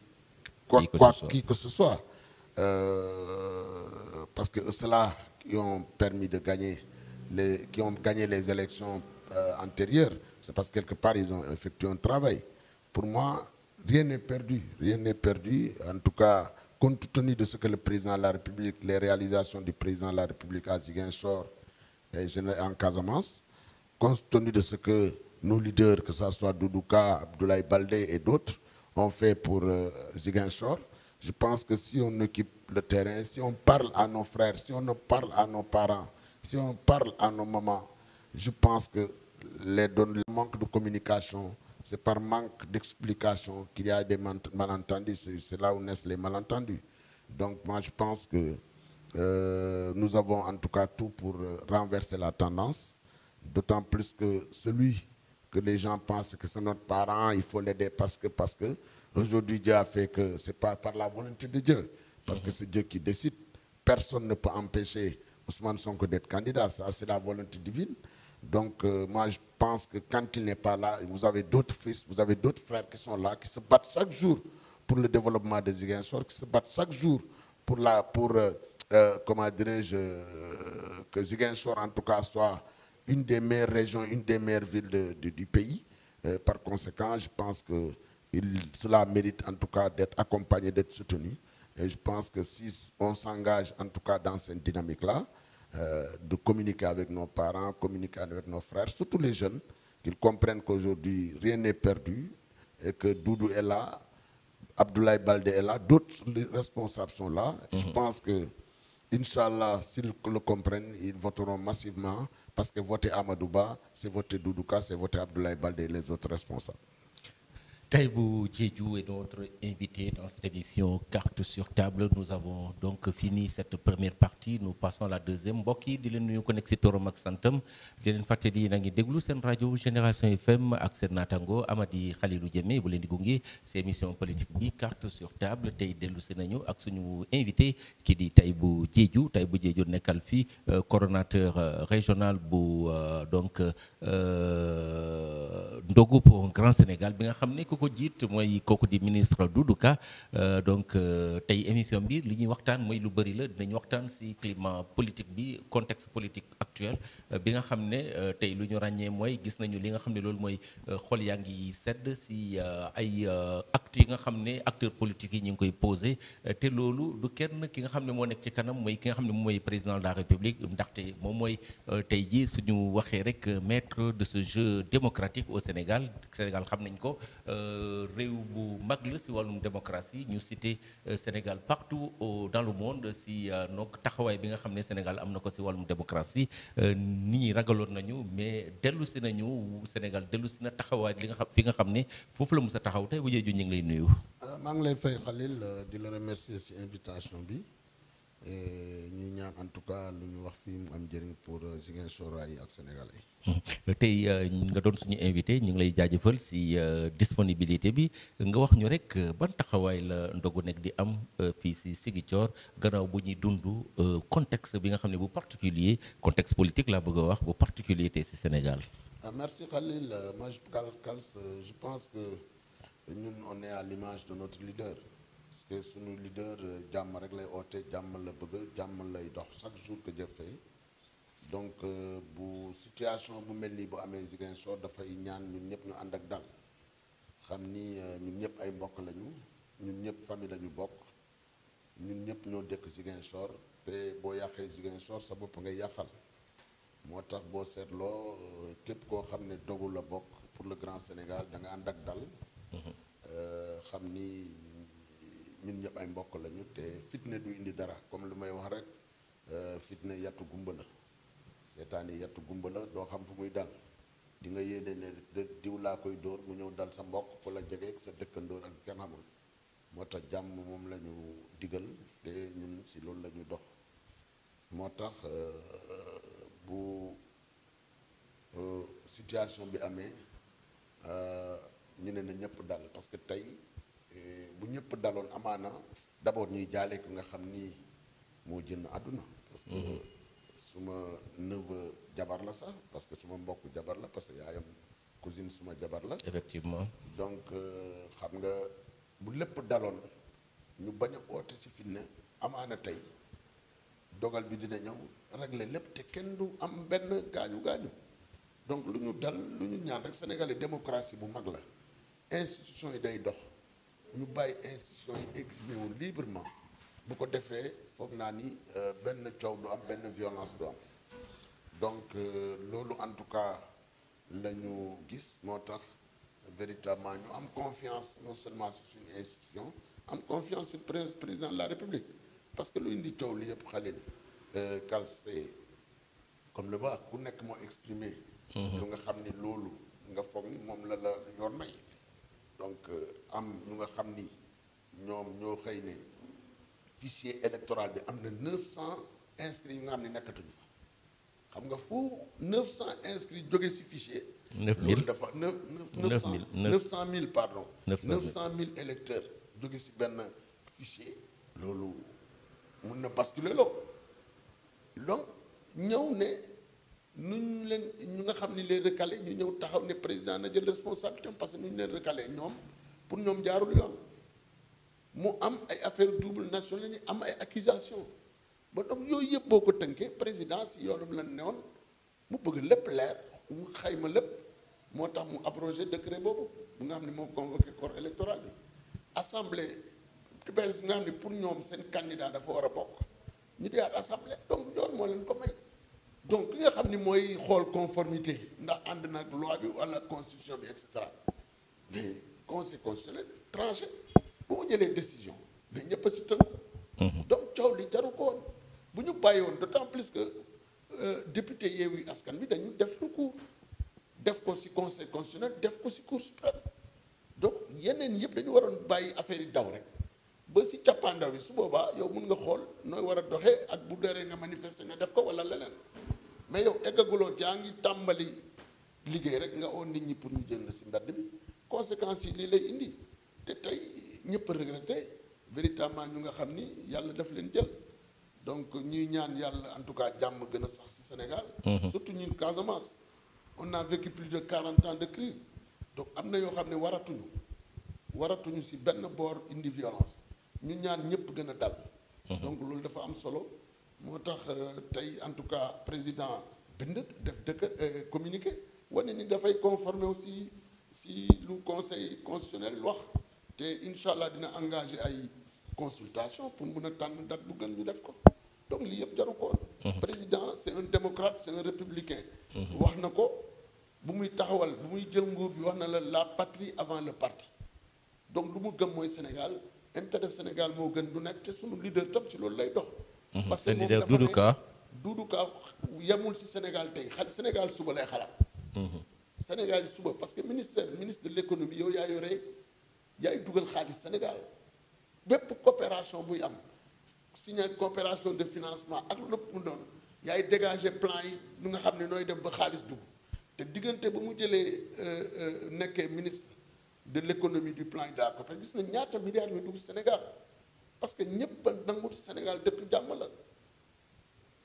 E: que ce soit. Parce que ceux-là qui ont permis de gagner, qui ont gagné les élections antérieures, c'est parce que quelque part, ils ont effectué un travail. Pour moi, rien n'est perdu. Rien n'est perdu. En tout cas, compte tenu de ce que le président de la République, les réalisations du président de la République à Ziguinchor et en Casamance, compte tenu de ce que nos leaders, que ce soit Doudou Ka, Abdoulaye Baldé et d'autres, ont fait pour Ziguinchor, je pense que si on équipe le terrain, si on parle à nos frères, si on ne parle à nos parents, si on parle à nos mamans, je pense que le manque de communication, c'est par manque d'explication qu'il y a des malentendus. C'est là où naissent les malentendus. Donc moi, je pense que nous avons en tout cas tout pour renverser la tendance, d'autant plus que celui que les gens pensent que c'est notre parent, il faut l'aider parce que aujourd'hui Dieu a fait que c'est pas par la volonté de Dieu, parce que c'est Dieu qui décide. Personne ne peut empêcher Ousmane Sonko d'être candidat, ça c'est la volonté divine. Donc moi je pense que quand il n'est pas là, vous avez d'autres fils, vous avez d'autres frères qui sont là, qui se battent chaque jour pour le développement des Ziguinchor, qui se battent chaque jour pour comment dirais-je, que Ziguinchor en tout cas soit une des meilleures régions, une des meilleures villes du pays. Par conséquent, je pense que cela mérite en tout cas d'être accompagné, d'être soutenu. Et je pense que si on s'engage en tout cas dans cette dynamique-là, de communiquer avec nos parents, communiquer avec nos frères, surtout les jeunes, qu'ils comprennent qu'aujourd'hui rien n'est perdu et que Doudou est là, Abdoulaye Baldé est là, d'autres responsables sont là. Je pense que, Inch'Allah, s'ils le comprennent, ils voteront massivement parce que voter Amadouba, c'est voter Doudouka, c'est voter Abdoulaye Baldé et les autres responsables.
D: Taïbou Diédhiou est notre invité dans cette émission Carte sur table. Nous avons donc fini cette première partie. Nous passons à la deuxième. mbokk yi di leen nuyu ko nekk ci turam ak santam di leen fàttali na ngi déglu seen rajo Génération FM ak seen naataango Amady Khalilou Diémé bu leen di gunge ci émission politique bi Carte sur table tey dellu si nañu ak suñu invité ki di Taïbou Diédhiou nekkal fii coordonnateur régional bu donc ndogu pour un grand Sénégal bi nga xam ne ko jiit mooy kooku di ministre Doudou Ka donc tey émission bi li ñuy waxtaan mooy lu bëri la dinañ waxtaan ci climat politique bi contexte politique actuel bi nga xam ne tey lu ñu ràññee mooy gis nañu li nga xam ne loolu mooy xol yaa ngi sedd ci ay actes yi nga xam ne acteurs politiques yi ñu ngi koy posé te loolu du kenn ki nga xam ne moo nekk ci kanam mooy ki nga xam ne moom mooy président de la République ndaxte moom mooy tey ji suñu waxee rek maître de ce jeu démocratique au Sénégal xam nañ ko réew bu mag la ci wàllum démocratie ñu cité Sénégal partout dans le monde ci donc taxawaay bi nga xam ne Sénégal am na ko ci wàllum démocratie nit ñi ragaloon nañu mais dellu si nañu Sénégal dellu si na taxawaay li nga xam fi nga xam ne foofu la mës a taxaw tey bu jeeju ñu ngi lay nuyu.
E: maa ngi lay fay Khalil di la remercier ci invitation bi ñuy ñaan en tout cas lu ñu wax fii mu am njëriñ pour Ziguinchor yi ak Sénégalais yi.
D: tey nga doon suñu invité ñu ngi lay jaajëfal ci disponibilité bi nga wax ñu rek ban taxawaay la ndogu nekk di am fii ci Ziguinchor gannaaw bu ñuy dund contexte bi nga xam ne bu particulier contexte politique laa bëgg a wax bu particulier tey ci Sénégal.
E: Merci Khalil. Moi je pense que ñun on est à l'image de notre leader. Parce que suñu leader jàmm rek lay oote jàmm la bëgg jàmm lay dox chaque jour que Dieu fait donc bu situation bu mel nii bu amee Ziguinchor dafay ñaan ñun ñëpp ñu ànd ak dal xam ni ñun ñëpp ay mbokk lañu ñun ñëpp famille lañu bokk ñun ñëpp ñoo dëkk Ziguinchor te boo yàqee Ziguinchor sa bopp ngay yàqal moo tax boo seetloo képp koo xam ne dogu la bokk pour le Grand Sénégal da nga ànd ak dal xam ni ñun ñëpp ay mbokk lañu te fitna du indi dara comme lu may wax rek fitna yattu gumba la seetaani yattu gumba la doo xam fu muy dal di nga yéene ne diw laa koy dóor mu ñëw dal sa mbokk ku la jege sa dëkkandoor ak kenn xamul moo tax jàmm moom la ñu digal te ñun si loolu la ñu dox moo tax bu situation bi amee ñu ne na ñëpp dal parce que tey bu ñëpp daloon amaana d'abord ñuy jaale ko nga xam ni moo jënd àdduna parce que suma neveu jabar la sax parce que suma mbokk jabar la parce que yaayam cousine suma jabar la
D: effectivement
E: donc xam nga bu lépp daloon ñu bañ a oote ci fitna amaana tey dogal bi dina ñëw régler lépp te kenn du am benn gaañu donc lu ñu dal lu ñu ñaan rek Sénégalais démocratie bu mag la institution yi day dox ñu bàyyi institution yi exprimer wu librement bu ko defee foog naa ni benn coow du am benn violence du am donc loolu en tout cas la ñu gis moo tax véritablement ñu am confiance non seulement sur suñu institution am confiance sur président de la République parce que lu indi coow li yëpp Khalil Kals c'est comme le ba ku nekk moo exprimé lu nga xam ni loolu nga foog ni moom la yoon may donc am ñu nga xam ni ñoom ñoo xëy ne fichier électoral bi am na 900 inscrits yu nga xam ne nekkatuñu fa xam nga fu 900 inscrits jóge ci fichier
D: 9000
E: loolu dafa 900 000 pardon 900 000 électeurs jóge ci benn fichier loolu mun na basculer loo donc ñëw ne nuñ leen ñu nga xam ni les recalés ñu ñëw taxaw ne président na jël responsabilité parce que nu ñu leen recalé ñoom pour ñoom jaarul yoon mu am ay affaire double nationalité am ay accusation ba donc yooyu yëpp boo ko tënkee président si yoonam la newoon mu bëgg lépp leer mu xayma lépp moo tax mu abrogé décret boobu bu nga xam ne moo convoqué corps électoral bi assemblée tubeel si nga xam ne pour ñoom seen candidat dafa war a bokk ñu deyaat assemblée donc yoon moo leen ko may donc ki nga xam ni mooy xool conformité ndax ànd nag loi bi wala constitution bi et cetera mais conseil constitutionnel tranché bu mu jëlee décision mais ñëpp a si tënku donc coow li jaru ko woon bu ñu bàyyi woon d'autant plus que député Yewwi Askan Wi dañu def recours def ko si conseil constitutionnel def ko si cour suprême donc yeneen yëpp dañu waroon bàyyi affaire yi daw rek ba si cappaandaw bi su boobaa yow mun nga xool nooy war a doxee ak bu deree nga manifester nga def ko wala leneen mais yow eggaguloo jaa ngi tàmbali liggéey rek nga oo nit ñi pour ñu jënd si mbedd bi conséquences yi lii lay indi te tey ñëpp regretté véritablement ñu nga xam ni yàlla daf leen jël donc ñuy ñaan yàlla en tout cas jàmm gën a sax si Sénégal surtout ñun Casamance on a vécu plus de 40 ans de crise donc am na yoo xam ne waratuñu si benn boor indi violence ñu ñaan ñëpp gën a dal donc loolu dafa am solo moo tax tey en tout cas président bind def dëkk communiqué wane ni dafay conformer aussi si lu conseil constitutionnel wax te incha allah dina engagé ay consultation pour mun a tànn date bu gën ñu def ko donc lii yëpp jaru ko woon président c'est un démocrate c'est un républicain wax na ko bu muy taxawal bu muy jël nguur bi wax na la patrie avant le parti donc lu mu gëm mooy Sénégal intérêt Sénégal moo gën du nekk te sunu leader tam ci loolu lay dox parce que moom dafa ne Doudou Ka yemul si Sénégal tey Sénégal suba lay xalaat Sénégal suba parce que ministre de l'économie yow yaa yore yaay dugal xaalis Sénégal bépp coopération buy am signé coopération de financement ak lépp mu doon yaay dégager plan yi lu nga xam ne nooy dem ba xaalis dugg te diggante ba mu jëlee nekkee ministre de l'économie du plan et de la coopération gis na ñaata milliards yu dugg Sénégal parce que ñëpp a nangu ci Sénégal dëkk jàmm la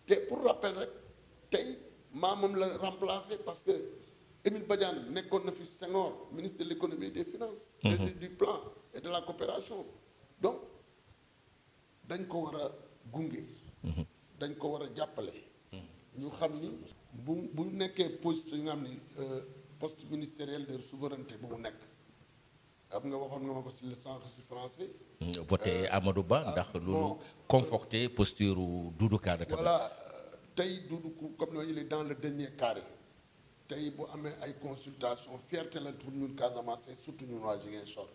E: te pour rappel rek tey maamam la remplacé parce que Émile Badiane nekkoon na fi Senghor ministre de l'économie et des finances du plan et de la coopération donc dañ ko war a gunge dañ ko war a jàppale ñu xam ni bu nekkee poste yu nga xam ni poste ministériel de souveraineté bu mu nekk am nga waxoon nga ma ko si le sànq si français
D: voté Amadou Ba ndax loolu conforté posture Doudou Ka tamit
E: voilà tey Doudou comme il est dans le dernier carré tey bu amee ay consultation fierté la pour ñun Casamance surtout ñun waa Ziguinchor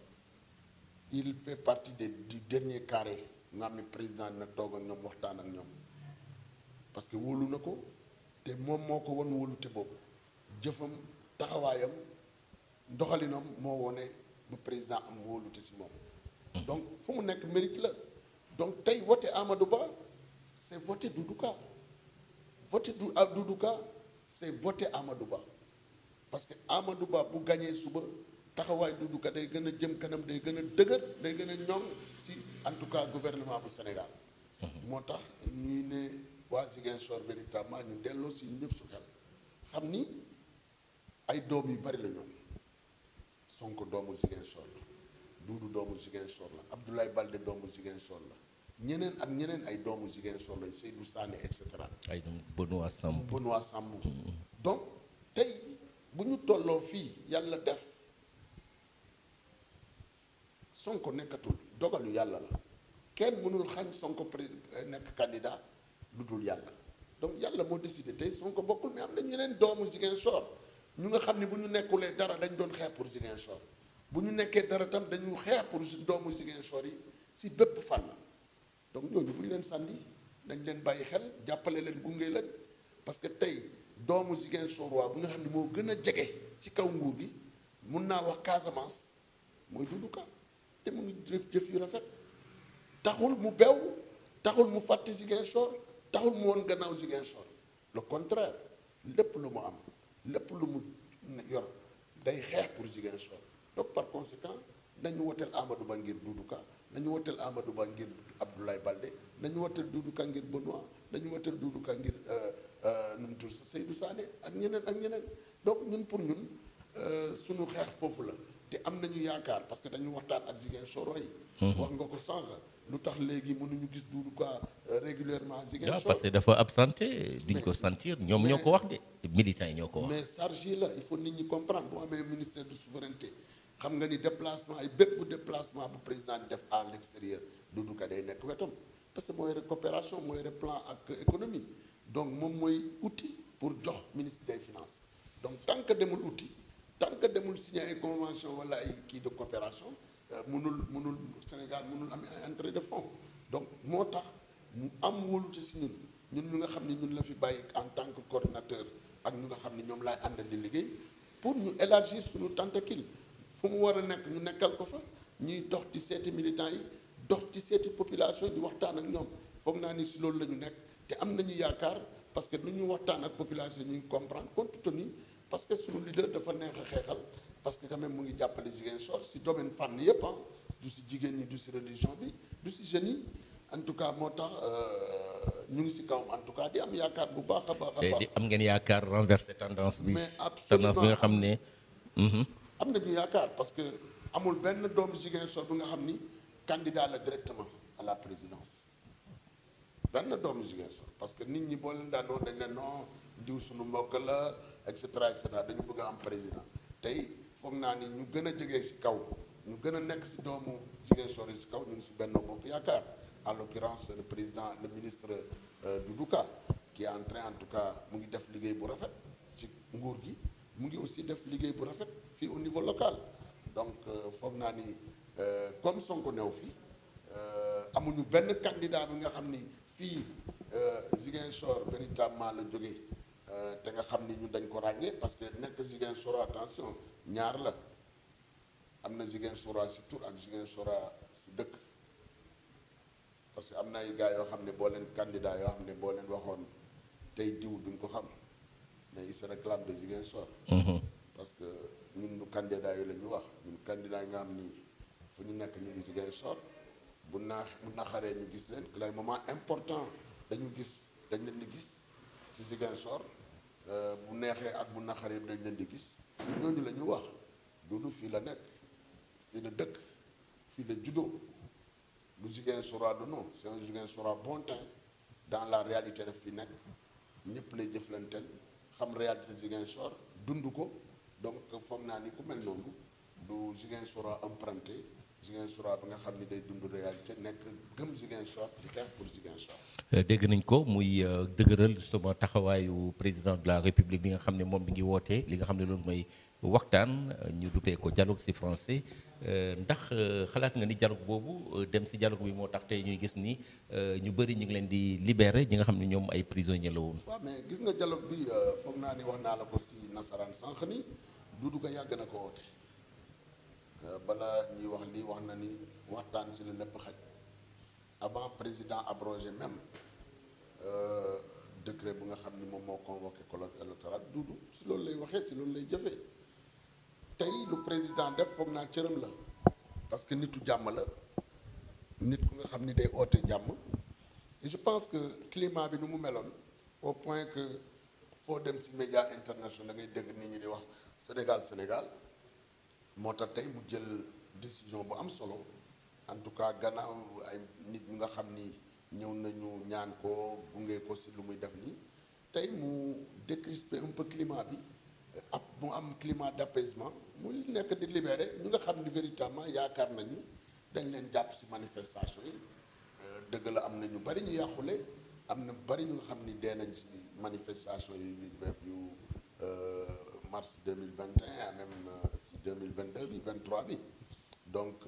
E: il fait partie du dernier carré nga xam ne président dina toog ak ñoom waxtaan ak ñoom parce que wóolu na ko te moom moo ko won wóolute boobu jëfam taxawaayam doxalinam moo wone ba président am wóolute si moom donc fu mu nekk mérite la donc tey voté Amadou Ba c'est voté Doudou Ka voté Doudou Ka c'est voté Amadou Ba parce que Amadou Ba bu gañee suba taxawaay Doudou Ka day gën a jëm kanam day gën a dëgër day gën a ñoŋ si en tout cas gouvernement bu Sénégal moo tax ñuy ne waa Ziguinchor véritablement ñu delloo si ñëpp su xel xam ni ay doom yu bari la ñoom Sonko doomu Ziguinchor la Doudou doomu Ziguinchor la Abdoulaye Baldé doomu Ziguinchor la ñeneen ak ñeneen ay doomu Ziguinchor lañ Seydou Sané et cetera
D: ay Benoît Sambou
E: donc tey bu ñu tolloo fii yàlla def Sonko nekkatul dogalu yàlla la kenn mënul xañ Sonko nekk candidat lu dul yàlla donc yàlla moo décidé tey Sonko bokkul mais am na ñeneen doomu Ziguinchor ñu nga xam ne bu ñu nekkulee dara dañ doon xeex pour Ziguinchor bu ñu nekkee dara tam dañu xeex pour doomu Ziguinchor yi si bépp fànn donc ñooñu bu ñu leen sànni dañ leen bàyyi xel jàppale leen gunge leen parce que tey doomu Ziguinchor waa bu nga xam ne moo gën a jege ci kaw nguur gi mun naa wax Casamance mooy Doudou Ka te mu ngi jëf yu rafet taxul mu bew taxul mu fàtte Ziguinchor taxul mu woon gannaaw Ziguinchor le contraire lépp lu mu am lépp lu mu yor day xeex pour Ziguinchor donc par conséquent nañu woteel Amadou Ba ngir Doudou Ka nañu woteel Amadou Ba ngir Abdoulaye Baldé nañu woteel Doudou Ka ngir Benoît nañu woteel Doudou Ka ngir nu mu tudd Seydou Sané ak ñeneen donc ñun pour ñun suñu xeex foofu la te am nañu yaakaar parce que dañu waxtaan ak Ziguinchor yi wax nga ko sànq lu tax léegi mënuñu gis Doudou Ka régulièrement Ziguinchor
D: parce que dafa absenté duñ ko sentir ñoom ñoo ko wax de militants yi ñoo ko wax.
E: mais charge yi la il faut nit ñi comprendre boo amee ministère de souveraineté xam nga ni déplacement yi bépp déplacement bu président di def à l'extérieur Doudou Ka day nekk wetam parce que mooy coopération mooy plan ak économie donc moom mooy outil pour jox ministre des finances donc tant que demul outil tant que demul signer ay convention wala ay kii de coopération mënul Sénégal mënul am entrée de fonds donc moo tax mu am wóolute si ñun ñu nga xam ne ñun la fi bàyyi en tant que coordinateur ak ñu nga xam ne ñoom laay àndal di liggéey pour ñu élargir suñu tentacule fu mu war a nekk ñu nekkal ko fa ñuy dox ci seeti militants yi dox ci seeti population yi di waxtaan ak ñoom foog naa ni si loolu la ñu nekk te am nañu yaakaar parce que lu ñu waxtaan ak population ñu ngi comprendre compte tenu parce que suñu leader dafa neex a xeexal parce que quand même mu ngi jàppale Ziguinchor si domaine fànn yëpp du si jigéen ñi du si religion bi du si jeunes yi en tout cas moo tax ñu ngi si kawam en tout cas di am yaakaar bu baax a baax a baax.
D: di am ngeen yaakaar renverser tendance bi.
E: mais
D: tendance bi nga xam ne.
E: am nañu yaakaar parce que amul benn doomu Ziguinchor bi nga xam ni candidat la directement à la présidence benn doomu Ziguinchor parce que nit ñi boo leen daan wax dañ leen non diw suñu mbokk la et cetera dañu bëgg a am président tey foog naa ni ñu gën a jege si kaw ñu gën a nekk si doomu Ziguinchor yi si kaw ñu ngi si Benno Bokk Yaakaar en l'occurrence le président le ministre Doudou Ka qui est en train en tout cas mu ngi def liggéey bu rafet ci nguur gi mu ngi aussi def liggéey bu rafet fii au niveau local donc foog naa ni comme Sonko new fii amuñu benn candidat bi nga xam ni fii Ziguinchor véritablement la jógee te nga xam ni ñu dañ ko ràññee parce que nekk Ziguinchor attention ñaar la am na Ziguinchor si tur ak Ziguinchor si dëkk parce que am na ay gars yoo xam ne boo leen candidat yoo xam ne boo leen waxoon tey diw duñ ko xam mais il se réclame de Ziguinchor parce que ñun ñu candidat yi la ñu wax ñun candidat yi nga xam ni fu ñu nekk ñu ngi Ziguinchor bu naxaree ñu gis leen que les moments important dañ leen di gis si Ziguinchor bu neexee ak bu naxaree dañ leen di gis ñooñu la ñu wax Doudou fii la nekk fii la dëkk fii la juddoo lu Ziguinchor du non c'est un Ziguinchor bon teint dans la réalité daf fi nekk ñëpp lay jëflanteel xam réalité Ziguinchor dund ko donc foog naa ni ku mel noonu du Ziguinchor emprunté Ziguinchor bi nga xam ni day dund réalité nekk gëm Ziguinchor di xeex pour Ziguinchor.
D: dégg nañ ko muy dëgëral justement taxawaayu président de la République bi nga xam ne moom mi ngi woote li nga xam ne loolu mooy waxtaan ñu duppee ko dialogue ci français ndax xalaat nga ni dialogue boobu dem ci dialogue bi moo tax tey ñuy gis ni ñu bëri ñu ngi leen di libérer ñi nga xam ne ñoom ay prisonniers la woon.
E: waaw mais gis nga dialogue bi foog naa ni wax naa la ko ci nasaraan sànq ni Doudou Ka yàgg na ko woote. bala ñuy wax lii wax na ni waxtaan ci la lépp xaj avant président abrogé même décret bu nga xam ni moom moo convoqué colloque électoral Doudou ci loolu lay waxee ci loolu lay jëfee tey lu président def foog naa cëram la parce que nitu jàmm la nit ku nga xam ni day oote jàmm et je pense que climat bi nu mu meloon au point que foo dem ci média international da ngay dégg nit ñi di wax Sénégal moo tax tey mu jël décision bu am solo en tout cas gannaaw ay nit ñi nga xam ni ñëw nañu ñaan ko gunge ko ci lu muy def nii tey mu décrisper un peu climat bi ab mu am climat d'apaisement mu nekk di libérer ñu nga xam ni véritablement yaakaar nañu dañ leen jàpp ci manifestation yi dëgg la am na ñu bari ñu yàqule am na bari ñu nga xam ni dee nañ ci manifestation yu mars 2021 même si 2022 bi 23 bi donc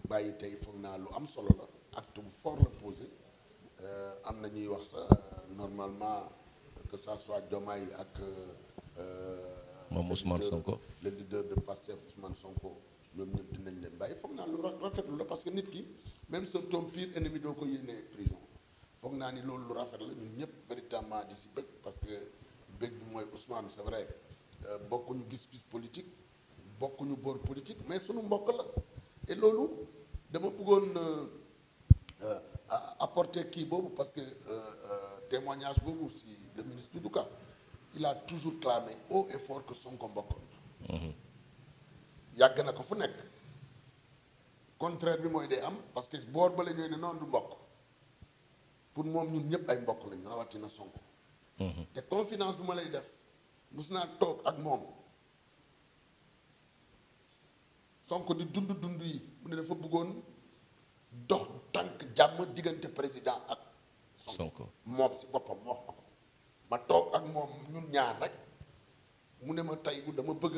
E: bàyyi tey foog naa lu am solo la acte bu fort la posé am na ñuy wax sa normalement que ça soit Diomaye ak
D: moom Ousmane Sonko
E: le leader de Pastef Ousmane Sonko ñoom ñëpp dinañ leen bàyyi foog naa lu rafetlu la parce que nit ki même sa ton pire ennemi doo ko yéene prison foog naa ni loolu lu rafet la ñun ñëpp véritablement di si bëgg parce que bëgg bi mooy Ousmane c'est vrai bokkuñu gis-gis politique bokkuñu boor politique mais suñu mbokk la et loolu dama bëggoon apporter kii boobu parce que témoignage boobu si le ministre Doudou Ka il a toujours clamé haut et fort que Sonko mbokk yàgg na ko fu nekk contraire bi mooy day am parce que boor ba la ñooy ne noonu du mbokk pour moom ñun ñëpp ay mbokk lañu rawatina Sonko te confidence bi ma lay def mus naa toog ak moom Sonko di dund yi mu ne dafa bëggoon dox tànk jàmm diggante président ak Sonko moom si boppam moo wax ma ko ma toog ak moom ñun ñaar rek mu ne ma tey bu dama bëgg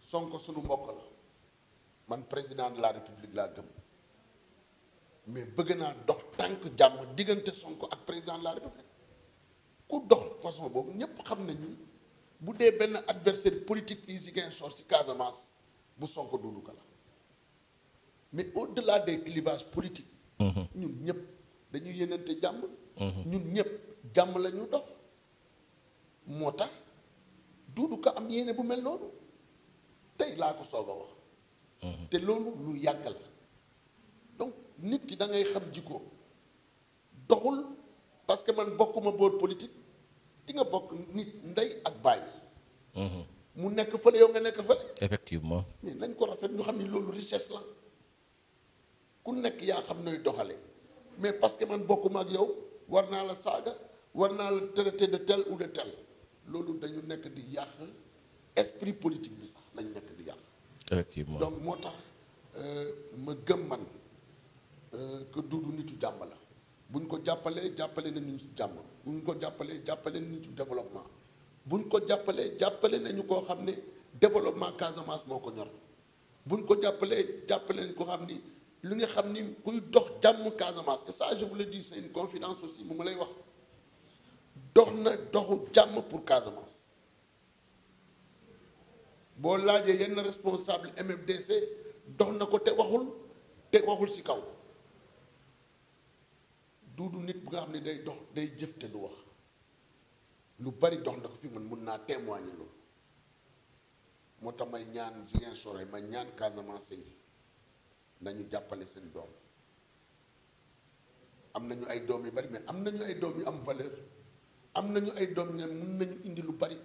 E: Sonko suñu mbokk la man président de la république laa gëm mais bëgg naa dox tànk jàmm diggante Sonko ak président de la république ku dox façon boobu ñépp xam nañu bu dee benn adversaire politique fii Ziguinchor si Casamance bu Sonko Doudou Ka la mais au-delà des clivages politiques ñun ñëpp dañuy yéenante jàmm ñun ñëpp jàmm la ñu dox moo tax Doudou Ka am yéene bu mel noonu tey laa ko soog a wax te loolu lu yàgg la donc nit ki da ngay xam jikko doxul parce que man bokkuma boor politique di nga bokk nit ndey ak bàyyi mu nekk fële yow nga nekk fële
D: effectivement
E: mais nañ ko rafet ñu xam ni loolu richesse la ku nekk yaa xam nooy doxalee mais parce que man bokkuma ak yow war naa la saaga war naa la traiter de tel ou de tel loolu dañu nekk di yàq esprit politique bi sax lañu nekk di yàq
D: effectivement
E: donc moo tax ma gëm man que Doudou nitu jàmm la buñ ko jàppalee jàppale na nitu jàmm buñ ko jàppalee jàppale na nitu développement buñ ko jàppalee jàppale nañu koo xam ne développement Casamance moo ko ñor buñ ko jàppalee jàppale nañu ko xam ni lu nga xam ni kuy dox jàmm Casamance et ça je vous le dis c'est une confidence aussi bu ma lay wax dox na doxu jàmm pour Casamance boo laajee yenn responsable MFDC dox na ko te waxul ci kaw Doudou nit bu nga xam ne day dox day jëf te du wax lu bari dox na ko fi man mun naa témoigner loolu moo tax may ñaan Ziguinchor yi may ñaan Casamance yi nañu jàppale seen doom am nañu ay doom yu bari mais am nañu ay doom yu am valeur am nañu ay doom yu ne mun nañu indi lu bari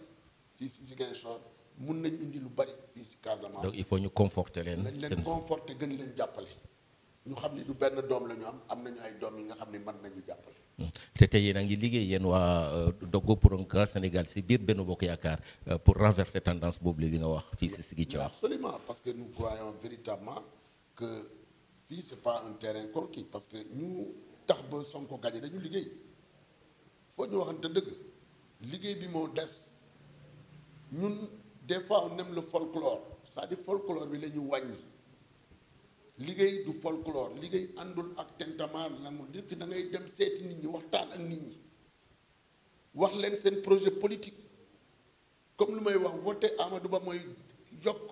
E: fii ci Ziguinchor mun nañu indi lu bari fii ci Casamance.
D: donc il faut ñu conforter leen.
E: nañ leen conforter gën leen jàppale ñu xam ni du benn doom la ñu am nañu ay doom yi nga xam ne mën nañu jàppale.
D: te tey yéen a ngi liggéey yéen waa Doggo pour un grand Sénégal ci biir Benno Bokk Yaakaar pour renverser tendance boobu bi nga wax fii ci Ziguinchor.
E: absolument parce que nous croyons véritablement que fii c'est pas un terrain conquis parce que ñu tax ba Sonko gagné dañu liggéey foo ñu waxante dëgg liggéey bi moo des ñun des fois on aime le folklore c'est-à-dire folklore bi la ñu wàññi liggéey du folklore liggéey àndul ak tentamar langul nit ki da ngay dem seeti nit ñi waxtaan ak nit ñi wax leen seen projet politique comme lu may wax voté Amadou Ba mooy yokk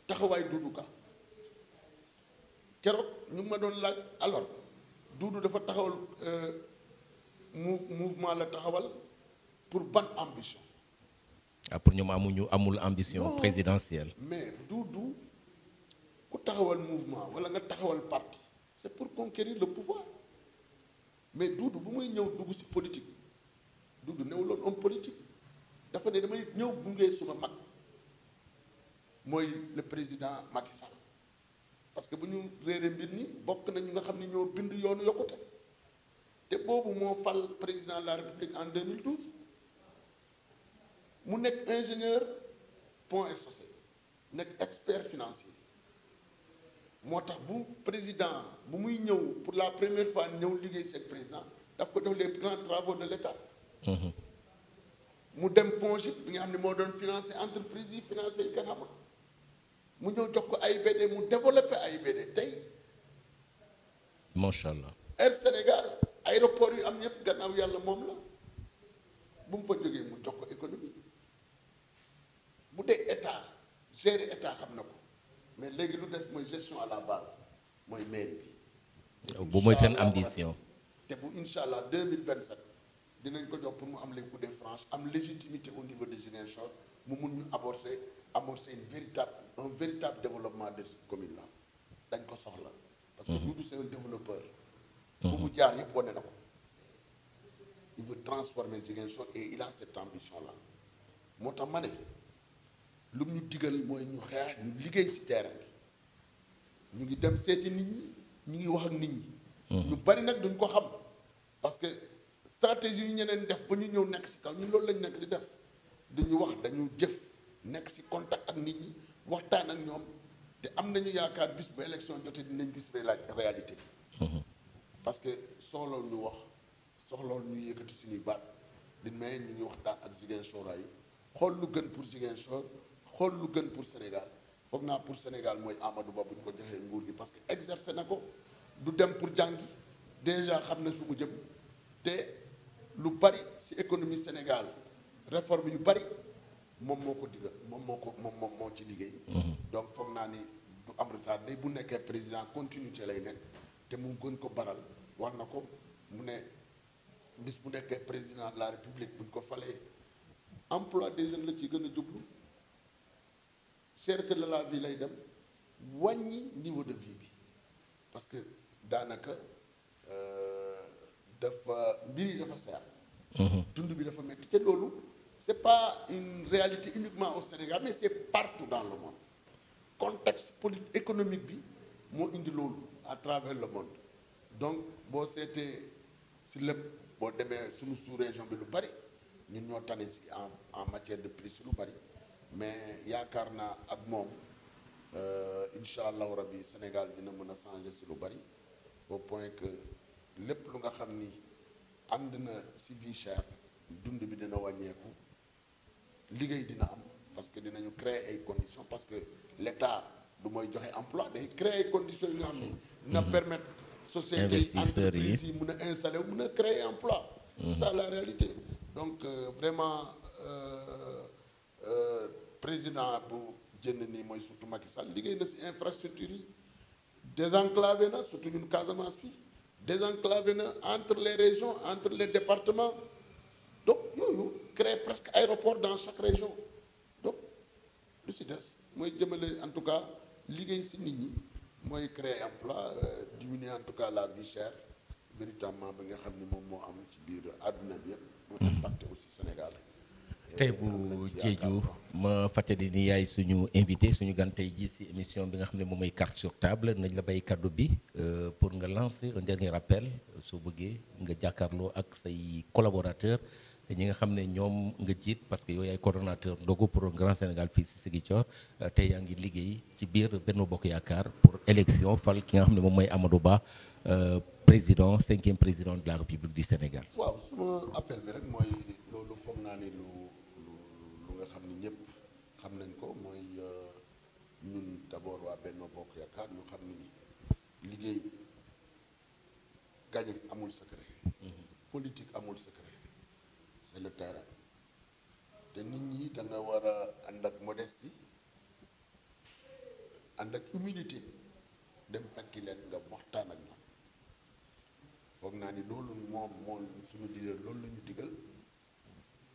E: taxawaay Doudou Ka keroog ñu ngi ma doon laaj alors Doudou dafa taxawal mouvement la taxawal pour ban ambition.
D: pour ñoom amul ambition présidentielle.
E: mais Doudou ku taxawal mouvement wala nga taxawal parti c'est pour conquérir le pouvoir mais Doudou bu muy ñëw dugg ci politique Doudou newuloon homme politique dafa ne damay ñëw gunge suma mag mooy le président Macky Sall parce que bu ñu réeree mbir ni bokk na ñu nga xam ne ñoo bind yoonu yokkute te boobu moo fal président de la République en 2012 mu nekk ingénieur pont et chaussée nekk expert financier moo tax bu président bu muy ñëw pour la première fois ñëw liggéey seen président daf ko def les grands travaux de l'État mu dem FONGIP bi nga xam ne moo doon financer entreprise yi financer yi kenn xamul mu ñëw jox ko AIBD mu développé AIBD tey
D: macha allah
E: Air Sénégal aéroport yu am yëpp gannaaw yàlla moom la bu mu fa jógee mu jox ko économie bu dee état gérer état xam na ko mais léegi lu des mooy gestion à la base mooy mairie bi.
D: bu mooy seen ambition.
E: te bu incha allah 2027 dinañ ko jox pour mu am les coups de franche am légitimité au niveau de Ziguinchor mu mun ñu amorcer un véritable développement de cette commune là dañ ko soxla. parce que Doudou c'est un développeur. bu mu jaar yëpp wane na ko. il veut transformer Ziguinchor et il a cette ambition là moo tax ma ne lu mu ñu digal mooy ñu xeex ñu liggéey ci terrain bi ñu ngi dem seeti nit ñi ñu ngi wax ak nit ñi. ñu bari nag duñ ko xam parce que stratégie yu ñeneen def ba ñu ñëw nekk ci kaw ñun loolu lañ nekk di def duñu wax dañu jëf nekk ci contact ak nit ñi waxtaan ak ñoom te am nañu yaakaar bis ba élection jotee dinañ gis réalité bi. parce que soxla ñu wax. soxlool ñu yëkkati suñuy baat di may ñu ngi waxtaan ak Ziguinchor yi xool lu gën pour Ziguinchor xool lu gën pour Sénégal foog naa pour Sénégal mooy Amadou Ba bu ñu ko joxee nguur gi parce que exercer na ko du dem pour jàngi déjà xam na fu mu jëm te lu bari ci économie Sénégal réforme yu bari moom moo ko digal moom moo ci liggéey. donc foog naa ni du am retard day bu nekkee président continuité lay nekk te mu gën ko baral war na ko mu ne. bis bu nekkee président de la république buñ ko falee emploi des jeunes la ci gën a jublu cherté de la vie lay dem wàññi niveau de vie bi parce que daanaka dafa mbir yi dafa seer. dund bi dafa metti te loolu c'est pas une réalité uniquement au Sénégal mais c'est partout dans le monde contexte politique économique bi moo indi loolu à travers le monde donc boo seetee si lépp. boo demee suñu sous-région bi lu bari ñun ñoo tane ci en matière de prix lu bari mais yaakaar naa ak moom incha allahu rabbi Sénégal dina mën a changer ci lu bari au point que lépp lu nga xam ni ànd na ci vie chère dund bi dina wàññeeku liggéey dina am parce que dinañu créer ay conditions parce que l'État du mooy joxe emploi day créer ay conditions yi nga xam ni dina permettre société entreprise yi mën a installer mën a créer emploi c'est ça la réalité donc vraiment président bu jënd nii mooy surtout Macky Sall liggéey na ci infrastructure yi désenclavé na surtout ñun Casamance fii désenclavé na entre les régions entre les départements donc yooyu créer presque aéroport dans chaque région donc lu ci des mooy jëmale en tout cas liggéey ci nit ñi mooy créer emploi diminuer en tout cas la vie chère véritablement bi nga xam ni moom moo am ci biir àdduna bi yëpp moo impacté aussi Sénégal
D: tey bu Diédhiou ma fàttali ni yaay suñu invité suñu gan tey ji ci émission bi nga xam ne moom mooy carte sur table nañ la bay kaddu bi pour nga lancer un dernier appel soo bëggee nga jàkkaarloo ak say collaborateurs ñi nga xam ne ñoom nga jiit parce que yow yaay coordonnateur ndogu pour un grand Sénégal fii ci Ziguinchor tey yaa ngi liggéey ci biir Benno Bokk Yaakaar pour élection fal ki nga xam ne moom mooy Amadou Ba président 5e président de la République du Sénégal.
E: waaw suma appel bi rek mooy loolu foog naa ni lu nga xam ni ñëpp xam nañ ko mooy ñun d'abord waa Benno Bokk Yaakaar ñu xam ni liggéey gagné amul secret. politique amul secret. c'est le terrain te nit ñi da nga war a ànd ak modestie ànd ak humilité dem fekki leen nga waxtaan ak ñoom foog naa ni loolu moom suñu leader loolu la ñu digal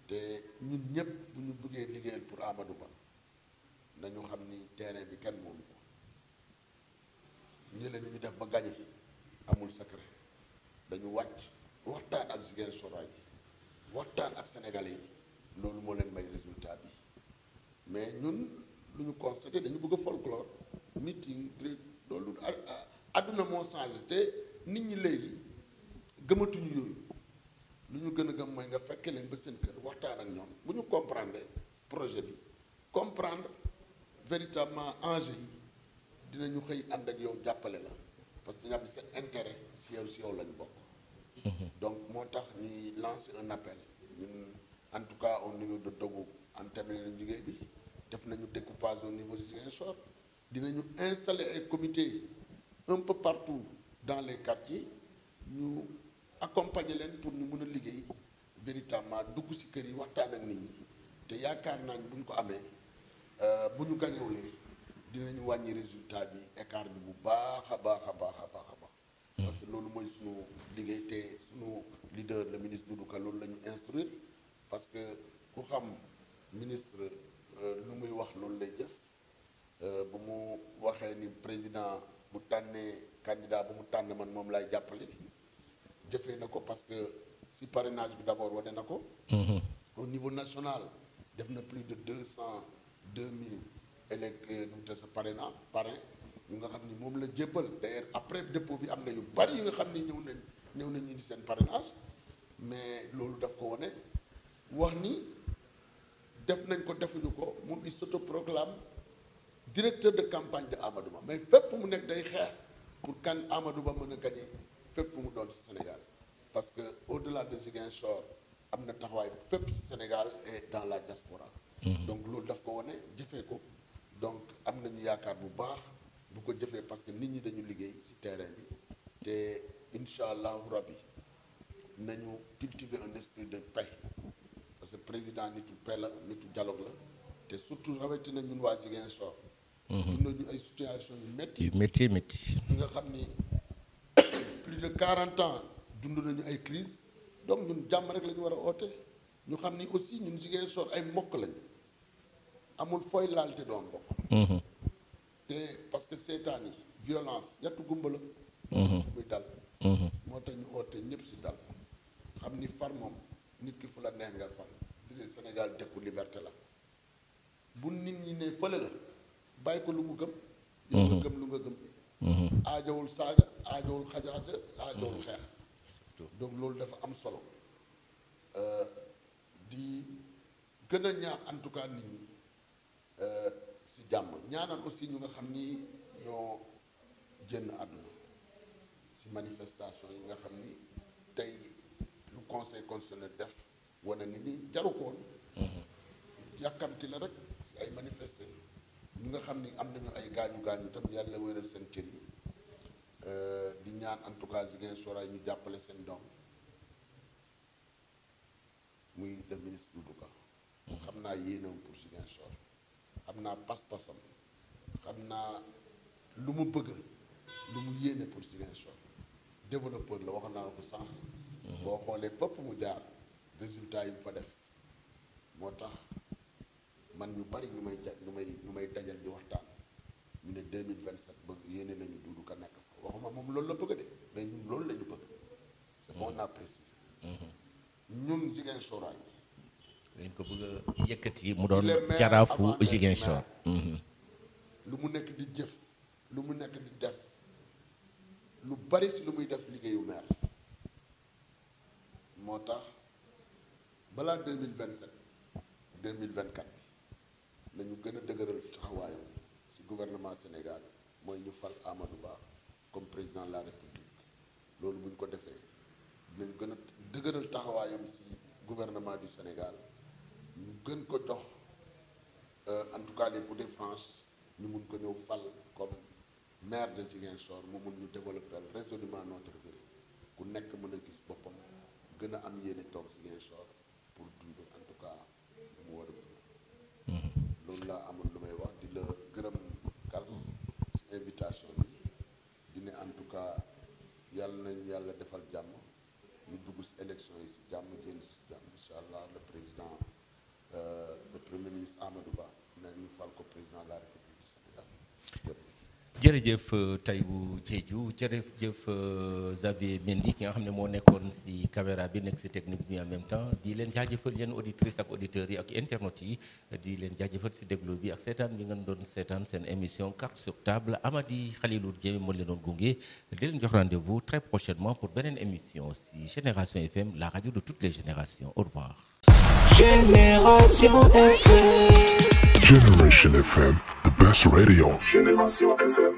E: te ñun ñëpp bu ñu bëggee liggéeyal pour Amadou Ba nañu xam ni terrain bi kenn moomu ko ñële ni ñu def ba gagné amul secret dañu wàcc waxtaan ak Ziguinchor yi waxtaan ak Sénégalais yi loolu moo leen may résultat bi mais ñun lu ñu constaté dañu bëgg a folklore meeting loolu àdduna moo changé te nit ñi léegi gëmatuñu yooyu lu ñu gën a gëm mooy nga fekke leen ba seen kër waxtaan ak ñoom bu ñu comprendre projet bi comprendre véritablement enjeu yi dinañu xëy ànd ak yow jàppale la parce que ñam seen intérêt si yow lañ bokk donc moo tax ñuy lancer un appel ñun en tout cas au niveau de Dogu en terminé nañu liggéey bi def nañu découpage au niveau de Ziguinchor dinañu installer ay comités un peu partout dans les quartiers ñu accompagner leen pour ñu mën a liggéey véritablement dugg ci kër yi waxtaan ak nit ñi te yaakaar naa bu ñu ko amee bu ñu gañewulee dinañu wàññi résultat bi écart bi bu baax a baax a baax a baax a baax. parce que loolu mooy suñu liggéey te suñu leader le ministre Doudou Ka loolu la ñu instruire parce que ku xam ministre lu muy wax loolu lay jëf bu mu waxee ni président bu tànnee candidat bu mu tànn man moom lay jàppale jëfee na ko parce que si parrainage bi d'abord wane na ko. au niveau national def na plus de 202 000 sa parrain ñu nga xam ni moom la jébbal d'ailleurs après dépôt bi am na yu bari yu nga xam ni ñëw nañ indi seen parrainage mais loolu daf ko wane wax ni def nañ ko defuñu ko moom il s'autoproclame directeur de campagne de Amadou Ba mais fépp mu nekk day xeex pour kan Amadou Ba mën a gagner fépp mu doon ci Sénégal parce que au-delà de Ziguinchor am na taxawaay fépp ci Sénégal et dans la diaspora. donc loolu daf ko wane jëfee ko donc am nañu yaakaar bu baax bu ko jëfee parce que nit ñi dañu liggéey ci terrain bi te incha allahu rabbi nañu cultiver un esprit de paix parce que président nitu paix la nitu dialogue la te surtout rawatina ñun waa Ziguinchor. dund nañu ay situation yu métti ñi nga xam ni plus de 40 ans dund nañu ay crise donc ñun jàmm rek la ñu war a oote ñu xam ni aussi ñun Ziguinchor ay mbokk lañu amul fooy laal te doon mbokk te parce que seetaan yi violence yattu gumba la fu muy dal moo tax ñu oote ñëpp si dal xam ni far moom nit ki fu la neex nga far di Sénégal dëkku liberté la bu nit ñi ne fële la bàyyi ko lu mu gëm yow nga gëm lu nga gëm aajowul saaga aajowul xajaate aajowul xeex donc loolu dafa am solo di gën a ñaax en tout cas nit ñi si jàmm ñaanal aussi ñu nga xam ni ñoo jënn àdduna si manifestation yi nga xam ni tey lu conseil constitutionnel def wane ni ni jaru ko woon yàkkamti la rek si ay manifester ñu nga xam ni am nañu ay gaañu tam yàlla wéral seen cër yi di ñaan en tout cas Ziguinchor ñu jàppale seen doom muy le ministre Doudou Ka xam naa yéenam pour Ziguinchor xam naa pas-pasam xam naa lu mu bëgg lu mu yéene pour Ziguinchor développeur la wax naa ko sànq boo xoolee fépp mu jaar résultat yi mu fa def moo tax man ñu bari ñu may dajal di waxtaan ñu ne 2027 bëgg yéene nañu Doudou Ka nekk fa waxuma moom loolu la bëgg de mais ñun loolu la ñu bëgg c'est bon à préciser ñun Ziguinchor yi
D: dañ ko bëgg a yëkkati mu doon jaraafu Ziguinchor
E: lu mu nekk di jëf lu mu nekk di def lu bari si lu muy def liggéeyu maire moo tax balaa 2027 2024 bi nañu gën a dëgëral taxawaayam si gouvernement Sénégal mooy ñu fal Amadou Ba comme président de la République loolu bu ñu ko defee dinañ gën a dëgëral taxawaayam si gouvernement du Sénégal ñu gën ko jox en tout cas les Boutés franches ñu mun ko ñëw fal comme maire de Ziguinchor mu mun ñu développer résolument notre ville ku nekk mën a gis boppam gën a am yéene toog Ziguinchor pour dund en tout cas mu war a dund loolu laa amoon lu may wax di la gërëm Kals si invitation bi di ne en tout cas yàlla nañ yàlla defal jàmm ñu dugg si élection yi si jàmm génn si jàmm incha allah le président le premier ministre Amadou Ba na ñu fal ko président de la République du Sénégal
D: jërëjëf Taïbu Diédhiou jërëjëf Xavier Mendy ki nga xam ne moo nekkoon ci caméra bi nekk ci technique bi en même temps di leen jaajëfal yéen auditrices ak auditeurs yi ak internautes yi di leen jaajëfal ci déglu bi ak seetaan bi ngeen doon seetaan seen émission carte sur table Amady Khalilou Diémé moo leen doon gunge di leen jox rendez-vous très prochainement pour beneen émission ci Génération FM la radio de toutes les générations au revoir.
B: Génération FM. Generation FM, the best radio. Génération FM.